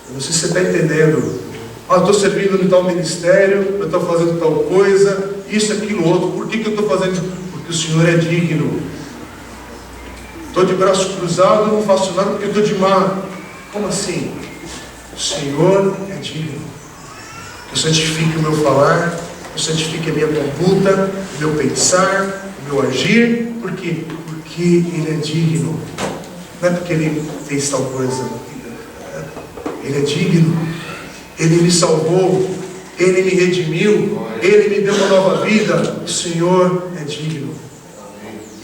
Eu não sei se você está entendendo. Eu estou servindo no tal ministério, eu estou fazendo tal coisa, isso, aquilo, outro. Por que eu estou fazendo isso? Porque o Senhor é digno. Estou de braço cruzado, não faço nada porque eu estou de má. Como assim? O Senhor é digno. Que eu santifique o meu falar, que eu santifique a minha conduta, o meu pensar, o meu agir. Por quê? Porque Ele é digno. Não é porque Ele fez tal coisa. Ele é digno. Ele me salvou. Ele me redimiu. Ele me deu uma nova vida. O Senhor é digno.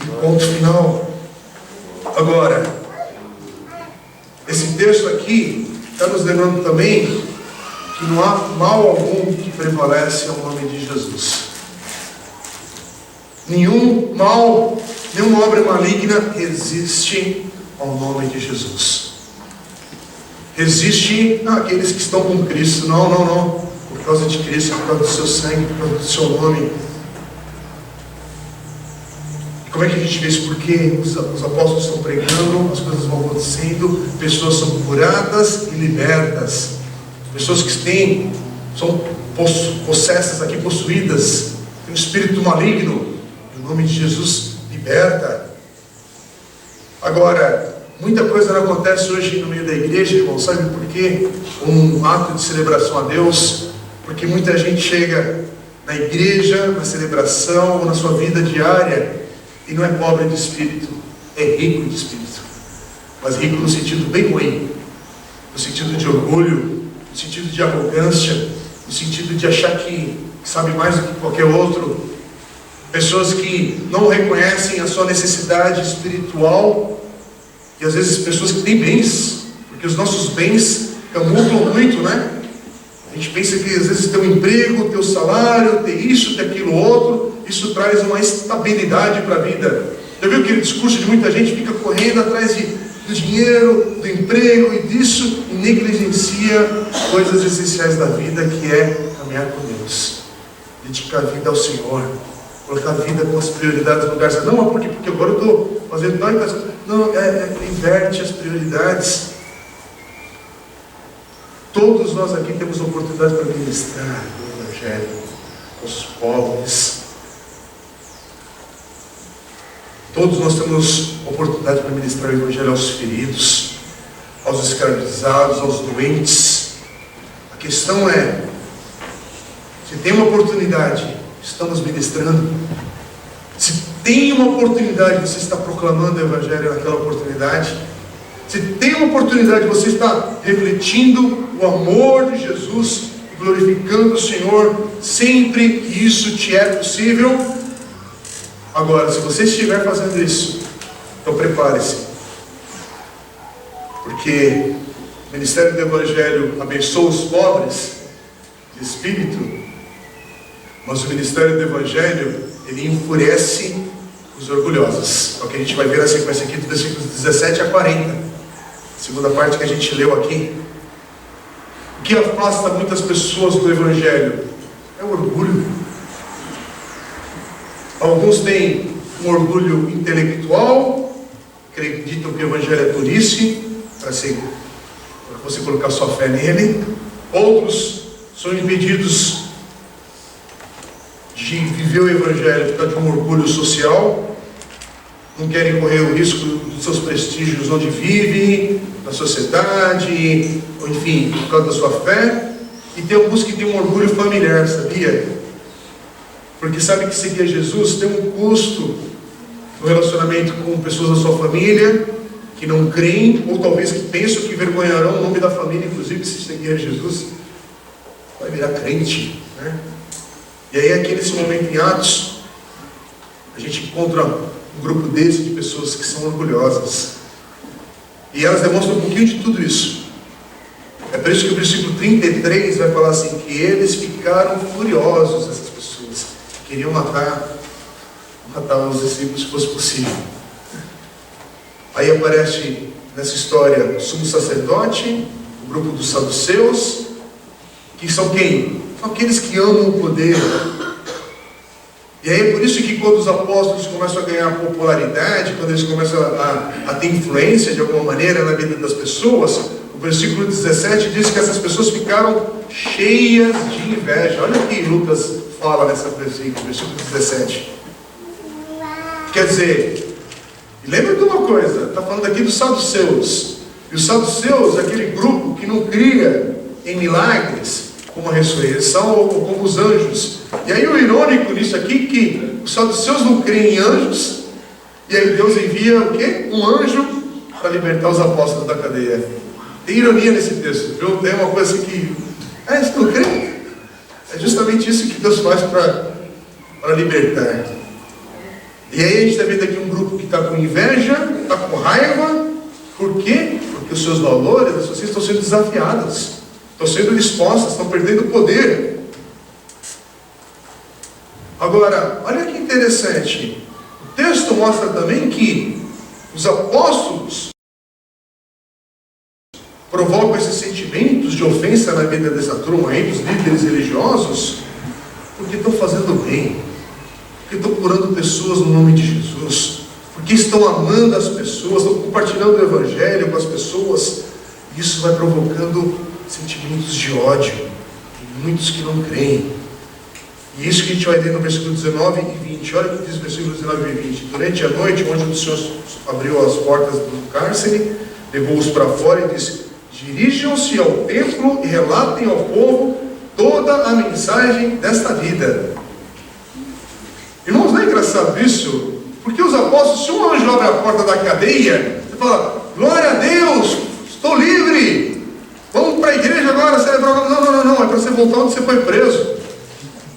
E ponto final. Agora, esse texto aqui está nos lembrando também que não há mal algum que prevalece ao nome de Jesus. Nenhum mal, nenhuma obra maligna resiste ao nome de Jesus. Resiste àqueles que estão com Cristo. Não. Por causa de Cristo, por causa do seu sangue, por causa do seu nome. E como é que a gente vê isso? Porque os apóstolos estão pregando, as coisas vão acontecendo, pessoas são curadas e libertas. Pessoas que são possessas aqui, possuídas, tem um espírito maligno. Em nome de Jesus, liberta. Agora, muita coisa não acontece hoje no meio da igreja, irmão. Sabe por quê? Um ato de celebração a Deus. Porque muita gente chega na igreja, na celebração, ou na sua vida diária, e não é pobre de espírito, é rico de espírito. Mas rico no sentido bem ruim, no sentido de orgulho, no sentido de arrogância, no sentido de achar que sabe mais do que qualquer outro. Pessoas que não reconhecem a sua necessidade espiritual, e às vezes pessoas que têm bens, porque os nossos bens camuflam muito, né? A gente pensa que às vezes ter um emprego, ter o salário, ter isso, ter aquilo outro, isso traz uma estabilidade para a vida. Já viu aquele discurso de muita gente que fica correndo atrás do dinheiro, do emprego e disso, e negligencia coisas essenciais da vida, que é caminhar com Deus, dedicar a vida ao Senhor, colocar a vida com as prioridades no lugar. Não, mas porque agora eu estou fazendo tal e tal. Não, inverte as prioridades. Todos nós aqui temos oportunidade para ministrar o Evangelho aos pobres. Todos nós temos oportunidade para ministrar o Evangelho aos feridos, aos escravizados, aos doentes. A questão é, se tem uma oportunidade, estamos ministrando. Se tem uma oportunidade, você está proclamando o Evangelho naquela oportunidade. Se tem uma oportunidade, você está refletindo o amor de Jesus, glorificando o Senhor, sempre que isso te é possível. Agora, se você estiver fazendo isso, então prepare-se, porque o ministério do Evangelho abençoa os pobres de espírito, mas o ministério do Evangelho, ele enfurece os orgulhosos. É o que a gente vai ver na sequência aqui, do versículos 17 a 40. Segunda parte que a gente leu aqui. O que afasta muitas pessoas do Evangelho é o orgulho. Alguns têm um orgulho intelectual, acreditam que o Evangelho é tolice, para você colocar sua fé nele. Outros são impedidos de viver o Evangelho por causa de um orgulho social. Não querem correr o risco dos seus prestígios onde vivem, na sociedade, ou enfim, por causa da sua fé. E tem alguns que têm um orgulho familiar, sabia? Porque sabe que seguir a Jesus tem um custo no relacionamento com pessoas da sua família, que não creem, ou talvez que pensam que vergonharão o nome da família, inclusive se seguir a Jesus, vai virar crente, né? E aí aqui nesse momento em Atos, a gente encontra um grupo desse de pessoas que são orgulhosas. E elas demonstram um pouquinho de tudo isso. É por isso que o versículo 33 vai falar assim, que eles ficaram furiosos, essas pessoas, queriam matar os discípulos se fosse possível. Aí aparece nessa história o sumo sacerdote, o grupo dos saduceus, que são quem? São aqueles que amam o poder, E aí é por isso que quando os apóstolos começam a ganhar popularidade, quando eles começam a ter influência de alguma maneira na vida das pessoas, o versículo 17 diz que essas pessoas ficaram cheias de inveja. Olha o que Lucas fala nessa versículo 17. Quer dizer, lembra de uma coisa, está falando aqui dos saduceus. E os saduceus, aquele grupo que não cria em milagres, como a ressurreição ou como os anjos. E aí o irônico nisso aqui, que os saduceus não creem em anjos, e aí Deus envia o quê? Um anjo para libertar os apóstolos da cadeia. Tem ironia nesse texto, viu? Tem uma coisa assim que... vocês não creem? É justamente isso que Deus faz para libertar. E aí a gente está vendo aqui um grupo que está com inveja, está com raiva. Por quê? Porque os seus valores, as suas ciências estão sendo desafiadas. Estão sendo expostas, estão perdendo poder. Agora, olha que interessante. O texto mostra também que os apóstolos provocam esses sentimentos de ofensa na vida dessa turma aí, dos líderes religiosos, porque estão fazendo bem, porque estão curando pessoas no nome de Jesus, porque estão amando as pessoas, estão compartilhando o Evangelho com as pessoas. Isso vai provocando sentimentos de ódio em muitos que não creem. E isso que a gente vai ler no versículo 19 e 20. Olha o que diz o versículo 19 e 20. Durante a noite, o anjo do Senhor abriu as portas do cárcere, levou-os para fora e disse: dirijam-se ao templo e relatem ao povo toda a mensagem desta vida. Irmãos, não é engraçado isso? Porque os apóstolos, se um anjo abre a porta da cadeia, você fala: glória a Deus, estou livre. Vamos para a igreja agora celebrar. Não, é para você voltar onde você foi preso.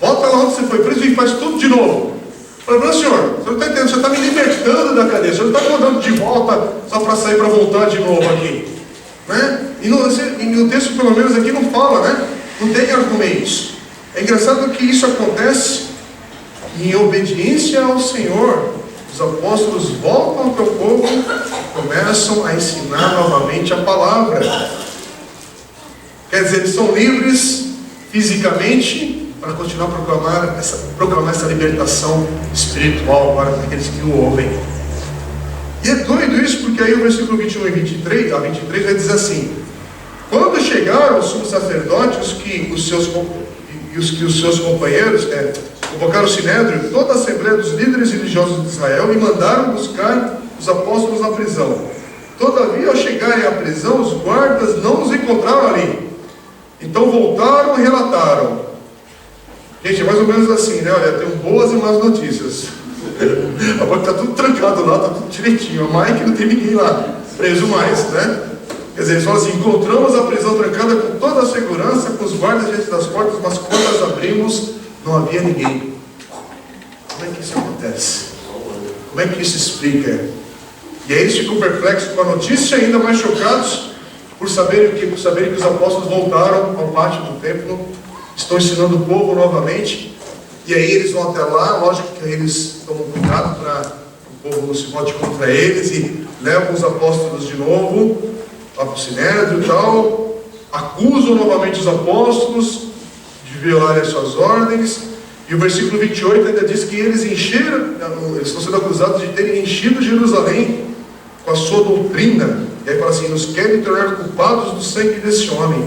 Volta lá onde você foi preso e faz tudo de novo. Falei: senhor, você não está entendendo, você está me libertando da cadeia, você não está me mandando de volta só para sair para voltar de novo aqui, né? E no texto, pelo menos aqui, não fala, né? Não tem argumentos. É engraçado que isso acontece em obediência ao Senhor. Os apóstolos voltam para o povo e começam a ensinar novamente a palavra. Quer dizer, eles são livres fisicamente para continuar a proclamar essa libertação espiritual para aqueles que o ouvem. E é doido isso, porque aí o versículo 21 e 23 vai dizer assim: quando chegaram os sumos sacerdotes que os seus companheiros convocaram o sinédrio, toda a assembleia dos líderes religiosos de Israel, e mandaram buscar os apóstolos na prisão. Todavia, ao chegarem à prisão, os guardas não os encontraram ali. Então voltaram e relataram. Gente, é mais ou menos assim, né? Olha, tem boas e más notícias. Agora está tudo trancado lá, está tudo direitinho. A Mike não tem ninguém lá, preso mais, né? Quer dizer, eles falam assim: encontramos a prisão trancada com toda a segurança, com os guardas diante das portas, mas quando as abrimos, não havia ninguém. Como é que isso acontece? Como é que isso explica? E aí eles ficam perplexos com a notícia, ainda mais chocados por saberem que os apóstolos voltaram ao pátio do templo, estão ensinando o povo novamente. E aí eles vão até lá, lógico que eles tomam cuidado para o povo não se volte contra eles, e levam os apóstolos de novo lá para o sinédrio e tal, acusam novamente os apóstolos de violarem as suas ordens. E o versículo 28 ainda diz que eles estão sendo acusados de terem enchido Jerusalém com a sua doutrina. E aí fala assim: nos querem tornar culpados do sangue desse homem.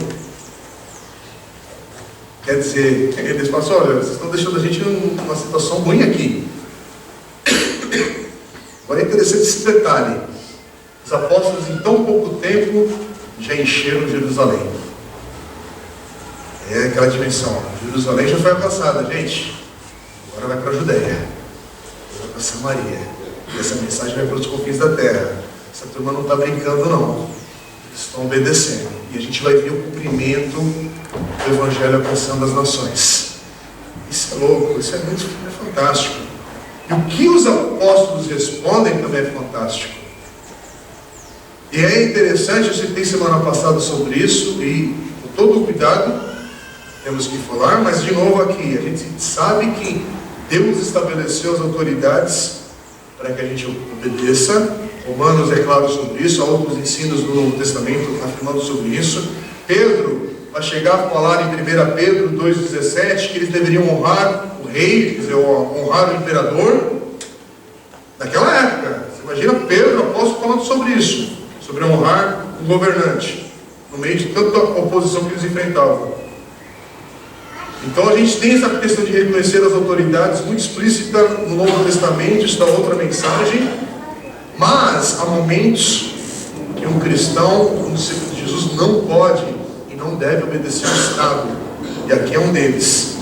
Quer dizer, eles falam assim: olha, vocês estão deixando a gente numa situação ruim aqui. Agora é interessante esse detalhe: os apóstolos em tão pouco tempo já encheram Jerusalém. É aquela dimensão: Jerusalém já foi alcançada, gente. Agora vai para a Judéia, vai para Samaria, e essa mensagem vai para os confins da terra. Essa turma não está brincando, não. Eles estão obedecendo. E a gente vai ver o cumprimento do Evangelho alcançando as nações. Isso é louco, isso é fantástico. E o que os apóstolos respondem também é fantástico. E é interessante, eu citei semana passada sobre isso, e com todo o cuidado temos que falar, mas de novo aqui, a gente sabe que Deus estabeleceu as autoridades para que a gente obedeça. Romanos é claro sobre isso, há outros ensinos do Novo Testamento afirmando sobre isso. Pedro vai chegar a falar em 1 Pedro 2,17 que eles deveriam honrar o rei, quer dizer, honrar o imperador. Naquela época, você imagina Pedro, o apóstolo, falando sobre isso, sobre honrar o governante, no meio de tanta oposição que eles enfrentavam. Então a gente tem essa questão de reconhecer as autoridades muito explícita no Novo Testamento, isso dá outra mensagem, mas há momentos que um cristão, como discípulo de Jesus, não pode e não deve obedecer ao Estado, e aqui é um deles.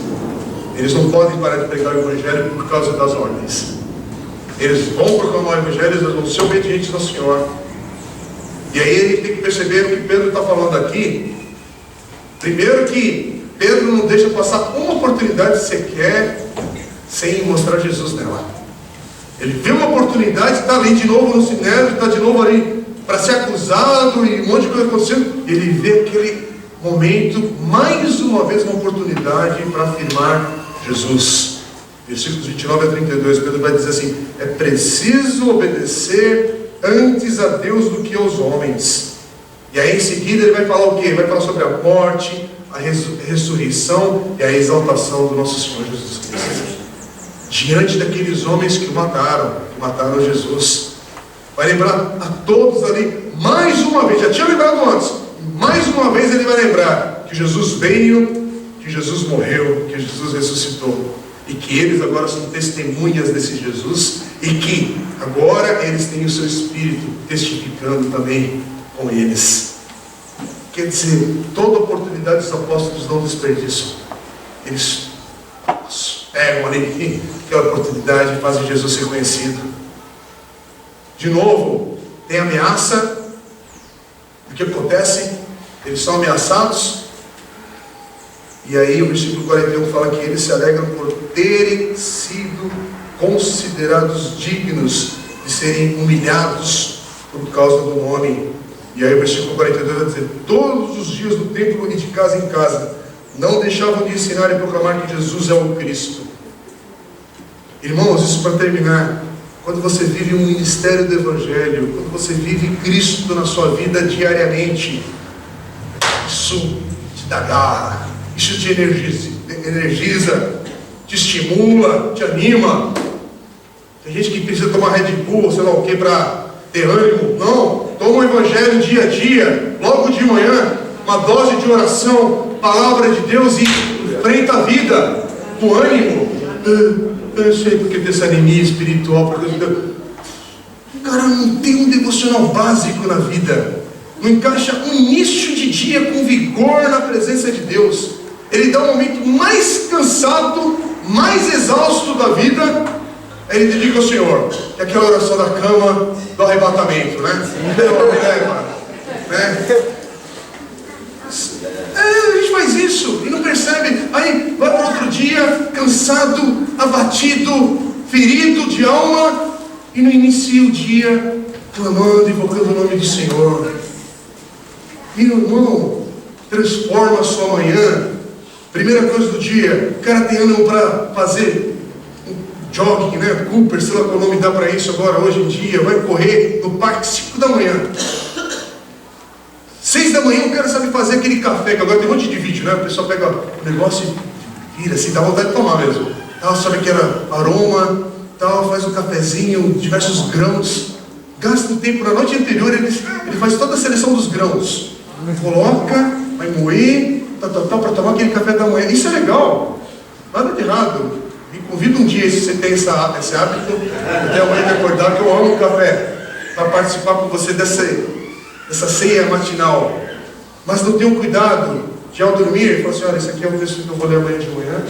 Eles não podem parar de pregar o Evangelho por causa das ordens. Eles vão proclamar o Evangelho, eles vão ser obedientes ao Senhor. E aí ele tem que perceber o que Pedro está falando aqui. Primeiro que Pedro não deixa passar uma oportunidade sequer sem mostrar Jesus nela. Ele vê uma oportunidade, está ali de novo no Sinédrio, está de novo ali para ser acusado e um monte de coisa acontecendo. Ele vê aquele momento, mais uma vez uma oportunidade para afirmar Jesus. Versículos 29 a 32, Pedro vai dizer assim: é preciso obedecer antes a Deus do que aos homens. E aí em seguida ele vai falar o quê? Ele vai falar sobre a morte, a ressurreição e a exaltação do nosso Senhor Jesus Cristo. Diante daqueles homens que mataram Jesus. Vai lembrar a todos ali, mais uma vez, já tinha lembrado antes, mais uma vez ele vai lembrar que Jesus veio, que Jesus morreu, que Jesus ressuscitou. E que eles agora são testemunhas desse Jesus, e que agora eles têm o seu Espírito testificando também com eles. Quer dizer, toda oportunidade os apóstolos não desperdiçam. Eles pegam ali aquela oportunidade e fazem Jesus ser conhecido. De novo, tem ameaça. O que acontece? Eles são ameaçados. E aí o versículo 41 fala que eles se alegram por terem sido considerados dignos de serem humilhados por causa do nome. E aí o versículo 42 vai dizer: todos os dias do templo e de casa em casa não deixavam de ensinar e proclamar que Jesus é o Cristo. Irmãos, isso para terminar, quando você vive um ministério do Evangelho, quando você vive Cristo na sua vida diariamente, isso te dá garra, isso te energiza, te estimula, te anima. Tem gente que precisa tomar Red Bull, sei lá o que, para ter ânimo. Não, toma o Evangelho dia a dia, logo de manhã, uma dose de oração, palavra de Deus, e enfrenta a vida com ânimo. Eu sei porque tem essa anemia espiritual, porque o cara não tem um devocional básico na vida, não encaixa um início de dia com vigor na presença de Deus. Ele dá o momento mais cansado, mais exausto da vida, ele dedica ao Senhor. É aquela oração da cama do arrebatamento, né? A gente faz isso e não percebe. Aí vai para outro dia, cansado, abatido, ferido de alma, e não inicia o dia clamando, invocando o nome do Senhor. Meu irmão, transforma a sua manhã. Primeira coisa do dia, o cara tem ânimo para fazer um jogging, né? Cooper, sei lá qual nome dá para isso agora, hoje em dia. Vai correr no parque 5 da manhã. 6 da manhã o cara sabe fazer aquele café, que agora tem um monte de vídeo, né? O pessoal pega o negócio e vira assim, dá vontade de tomar mesmo. Tal, sabe que era aroma, tal, faz um cafezinho, diversos grãos. Gasta um tempo na noite anterior, ele faz toda a seleção dos grãos. Coloca, vai moer, para tomar aquele café da manhã. Isso é legal, nada de errado. Me convido um dia, se você tem esse hábito, até amanhã de acordar, que eu amo o café, para participar com você dessa ceia matinal. Mas não tenham cuidado de, ao dormir, falar assim: olha, isso aqui é um texto que eu vou ler amanhã de manhã,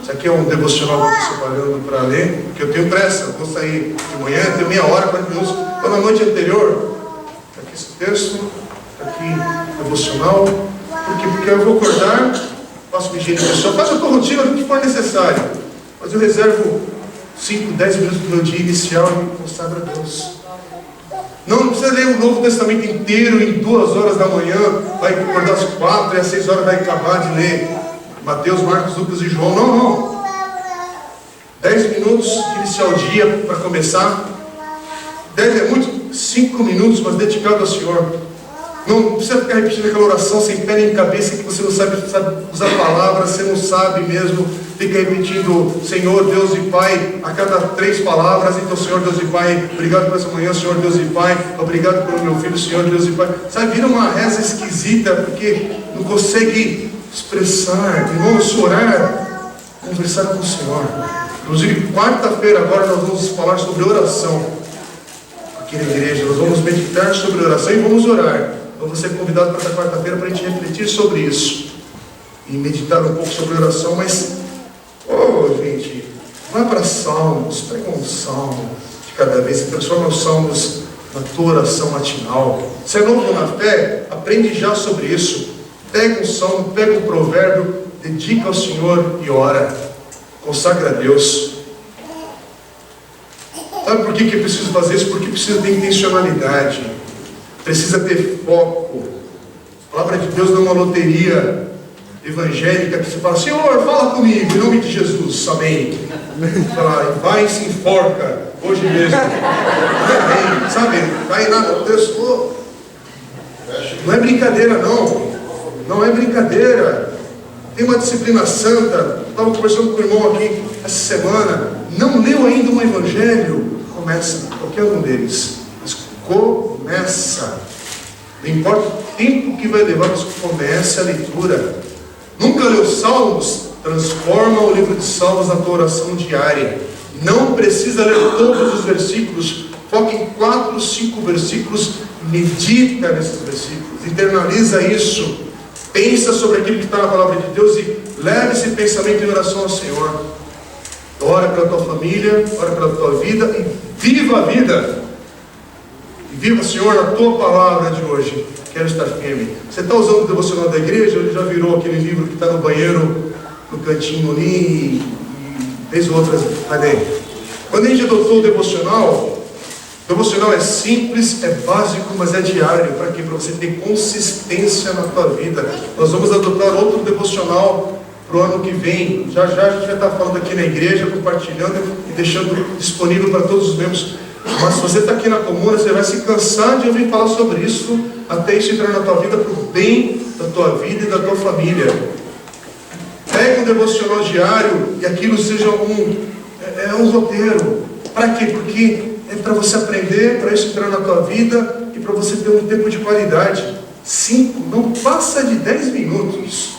isso aqui é um devocional que eu estou separando para ler, porque eu tenho pressa, eu vou sair de manhã, tenho meia hora, 40 minutos. Então na noite anterior, está aqui esse texto, está aqui devocional. Por quê? Porque eu vou acordar, faço minha higiene pessoal, faço a tua rotina do que for necessário, mas eu reservo 5, 10 minutos do meu dia inicial e me consagro a Deus. Não precisa ler o Novo Testamento inteiro em 2 horas da manhã, vai acordar às 4 e às 6 horas vai acabar de ler Mateus, Marcos, Lucas e João. Não. 10 minutos de iniciar o dia para começar. 10 é muito, 5 minutos, mas dedicado ao Senhor. Não precisa ficar repetindo aquela oração sem pé nem cabeça, que você não sabe usar palavras, você não sabe mesmo. Fica repetindo, Senhor Deus e Pai, a cada 3 palavras. Então, Senhor Deus e Pai, obrigado por essa manhã, Senhor Deus e Pai, obrigado pelo meu filho, Senhor Deus e Pai. Sabe, vira uma reza esquisita, porque não consegue expressar. E vamos orar, conversar com o Senhor. Inclusive, quarta-feira agora nós vamos falar sobre oração aqui na igreja. Nós vamos meditar sobre oração e vamos orar. Então você é convidado para essa quarta-feira para a gente refletir sobre isso e meditar um pouco sobre oração. Mas, gente, vai para Salmos, pega um salmo de cada vez e transforma os salmos na tua oração matinal. Se é novo na fé, aprende já sobre isso. Pega um salmo, pega um provérbio, dedica ao Senhor e ora. Consagra a Deus. Sabe por que eu preciso fazer isso? Porque precisa ter intencionalidade, precisa ter foco. A palavra de Deus não é uma loteria evangélica que você fala, Senhor, fala comigo, em nome de Jesus, amém. Vai e se enforca hoje mesmo. Amém. Sabe, vai lá no texto. Não é brincadeira, não. Não é brincadeira. Tem uma disciplina santa. Estava conversando com o irmão aqui essa semana. Não leu ainda um evangelho? Começa, qualquer um deles. Mas começa. Não importa o tempo que vai levar, mas comece a leitura. Nunca leu Salmos? Transforma o livro de Salmos na tua oração diária. Não precisa ler todos os versículos. Foca em 4, 5 versículos. Medita nesses versículos. Internaliza isso. Pensa sobre aquilo que está na palavra de Deus e leve esse pensamento em oração ao Senhor. Ora pela tua família, ora pela tua vida e viva a vida. E viva, Senhor, a tua palavra de hoje. Quero estar firme. Você está usando o devocional da igreja? Ele já virou aquele livro que está no banheiro, no cantinho ali, e fez outras. Cadê? Quando a gente adotou o devocional é simples, é básico, mas é diário. Para quê? Para você ter consistência na tua vida. Nós vamos adotar outro devocional para o ano que vem. Já já a gente vai estar falando aqui na igreja, compartilhando e deixando disponível para todos os membros. Mas se você está aqui na comuna, você vai se cansar de ouvir falar sobre isso, até isso entrar na tua vida para o bem da tua vida e da tua família. Pega um devocional diário e aquilo seja um roteiro. Para quê? Porque é para você aprender, para isso entrar na tua vida e para você ter um tempo de qualidade. 5, não passa de 10 minutos.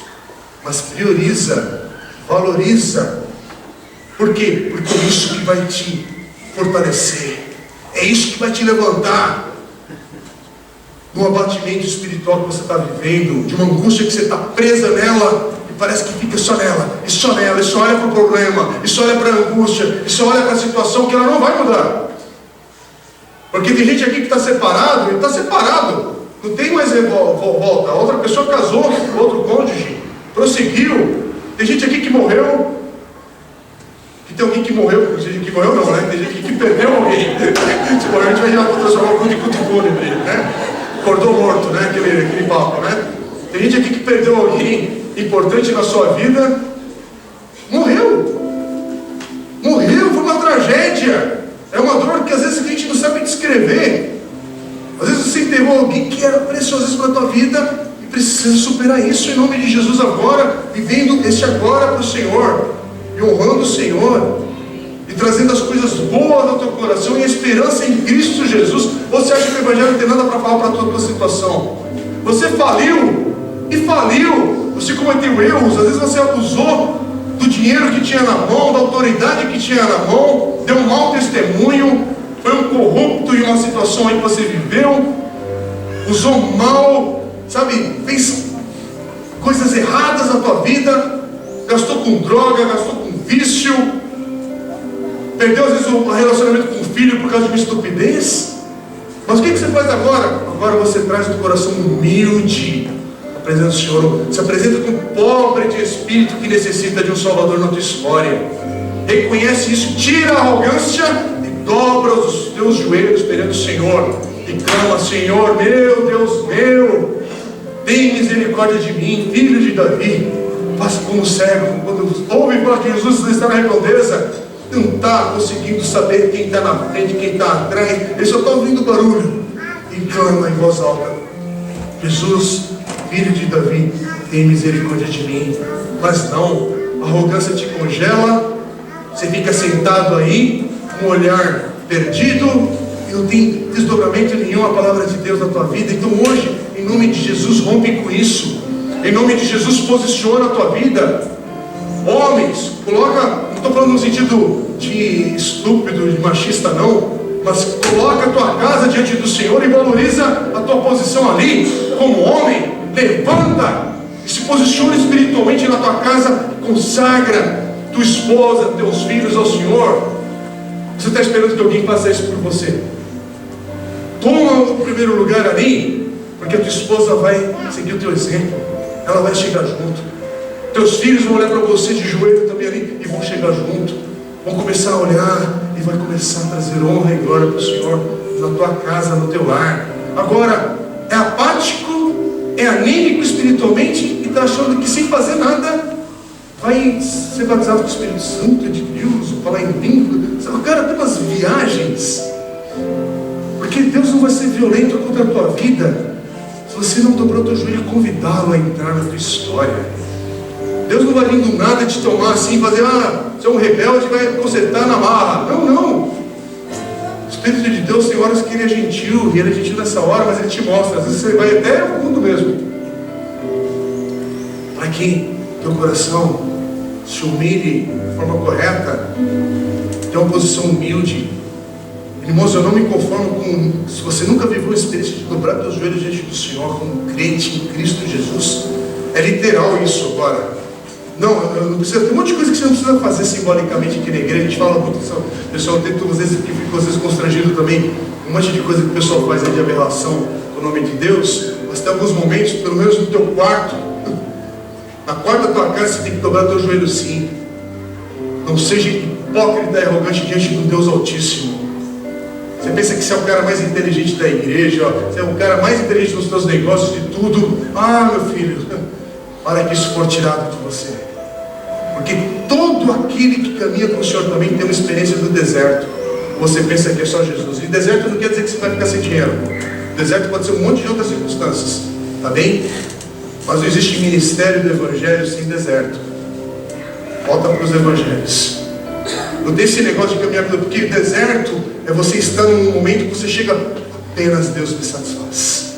Mas prioriza, valoriza. Por quê? Porque é isso que vai te fortalecer. É isso que vai te levantar do abatimento espiritual que você está vivendo, de uma angústia que você está presa nela e parece que fica só nela, e só nela, e só olha para o problema, e só olha para a angústia, e só olha para a situação que ela não vai mudar. Porque tem gente aqui que está separado, e está separado, não tem mais volta. A outra pessoa casou com outro cônjuge, prosseguiu. Tem gente aqui que morreu. Que tem alguém que morreu, que morreu não, né? Tem gente aqui que perdeu alguém. Se morrer, a gente vai já transformar o culto de fúnebre, né? Acordou morto, né? Aquele papo, né? Tem gente aqui que perdeu alguém importante na sua vida. Morreu, foi uma tragédia. É uma dor que às vezes a gente não sabe descrever. Às vezes você enterrou alguém que era preciosíssimo na tua vida e precisa superar isso em nome de Jesus agora, vivendo esse agora para o Senhor e honrando o Senhor e trazendo as coisas boas ao teu coração e a esperança em Cristo Jesus. Você acha que o Evangelho não tem nada para falar para a tua situação? Você faliu, você cometeu erros, às vezes você abusou do dinheiro que tinha na mão, da autoridade que tinha na mão, deu um mau testemunho, foi um corrupto em uma situação aí que você viveu, usou mal, sabe, fez coisas erradas na tua vida, gastou com droga, gastou com vício, perdeu às vezes o relacionamento com o filho por causa de uma estupidez. Mas o que você faz agora? Agora você traz o coração humilde à presença do Senhor, se apresenta como pobre de espírito que necessita de um Salvador na tua história. Reconhece isso, tira a arrogância e dobra os teus joelhos perante o Senhor e clama: Senhor, meu Deus meu, tem misericórdia de mim, filho de Davi. Faça como cego, quando ouve falar que Jesus está na redondeza, não está conseguindo saber quem está na frente, quem está atrás, ele só está ouvindo barulho e clama em voz alta: Jesus, filho de Davi, tem misericórdia de mim. Mas não, a arrogância te congela, você fica sentado aí, com um olhar perdido, e não tem desdobramento nenhum a palavra de Deus na tua vida. Então hoje, em nome de Jesus, rompe com isso. Em nome de Jesus, posiciona a tua vida. Homens, coloca, não estou falando no sentido de estúpido, de machista não, mas coloca a tua casa diante do Senhor e valoriza a tua posição ali, como homem. Levanta e se posiciona espiritualmente na tua casa, consagra tua esposa, teus filhos ao Senhor. Você está esperando que alguém faça isso por você? Toma o primeiro lugar ali, porque a tua esposa vai seguir o teu exemplo, ela vai chegar junto. Teus filhos vão olhar para você de joelho também ali e vão chegar junto, vão começar a olhar e vai começar a trazer honra e glória para o Senhor na tua casa, no teu lar. Agora, é apático, é anímico espiritualmente e está achando que sem fazer nada vai ser batizado com o Espírito Santo de Deus, falar em língua. O cara tem umas viagens, porque Deus não vai ser violento contra a tua vida se você não dobrou teu joelho e convidá-lo a entrar na tua história. Deus não vai vir do nada te tomar assim, fazer, você é um rebelde, vai consertar na marra. Não, não. O Espírito de Deus tem horas que ele é gentil, e ele é gentil nessa hora, mas ele te mostra. Às vezes você vai até o fundo mesmo, para que teu coração se humilhe de forma correta, tenha uma posição humilde. Irmãos, eu não me conformo com, se você nunca viveu a experiência de dobrar teus joelhos diante do Senhor como crente em Cristo Jesus, é literal isso agora. Não, eu não preciso, tem um monte de coisa que você não precisa fazer simbolicamente aqui na igreja. A gente fala muito isso, o pessoal tem às vezes que fica às vezes constrangido também, um monte de coisa que o pessoal faz aí de aberração com o nome de Deus. Mas tem alguns momentos, pelo menos no teu quarto, na porta da tua casa, você tem que dobrar teu joelho sim. Não seja hipócrita e arrogante diante do Deus Altíssimo. Você pensa que você é o cara mais inteligente da igreja, você é o cara mais inteligente nos teus negócios, de tudo. Meu filho, para que isso for tirado de você. Porque todo aquele que caminha com o Senhor também tem uma experiência do deserto. Você pensa que é só Jesus. E deserto não quer dizer que você vai ficar sem dinheiro. Deserto pode ser um monte de outras circunstâncias. Tá bem? Mas não existe ministério do Evangelho sem deserto. Volta para os Evangelhos. Não tem esse negócio de caminhar, porque deserto é você estar num momento que você chega, apenas Deus me satisfaz.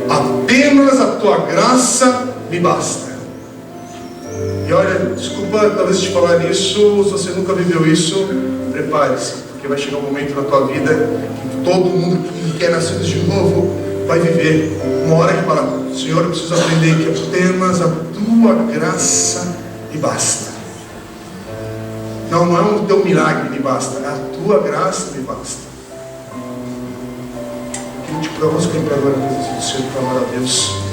Apenas a tua graça me basta. E olha, desculpa talvez te falar isso, se você nunca viveu isso, prepare-se, porque vai chegar um momento na tua vida que todo mundo que quer nascer de novo vai viver uma hora que fala: Senhor, eu preciso aprender que apenas a tua graça me basta. Não é o teu milagre me basta, é a tua graça me basta. Eu quero te provar, vamos cantar agora a presença do Senhor, para amar a Deus.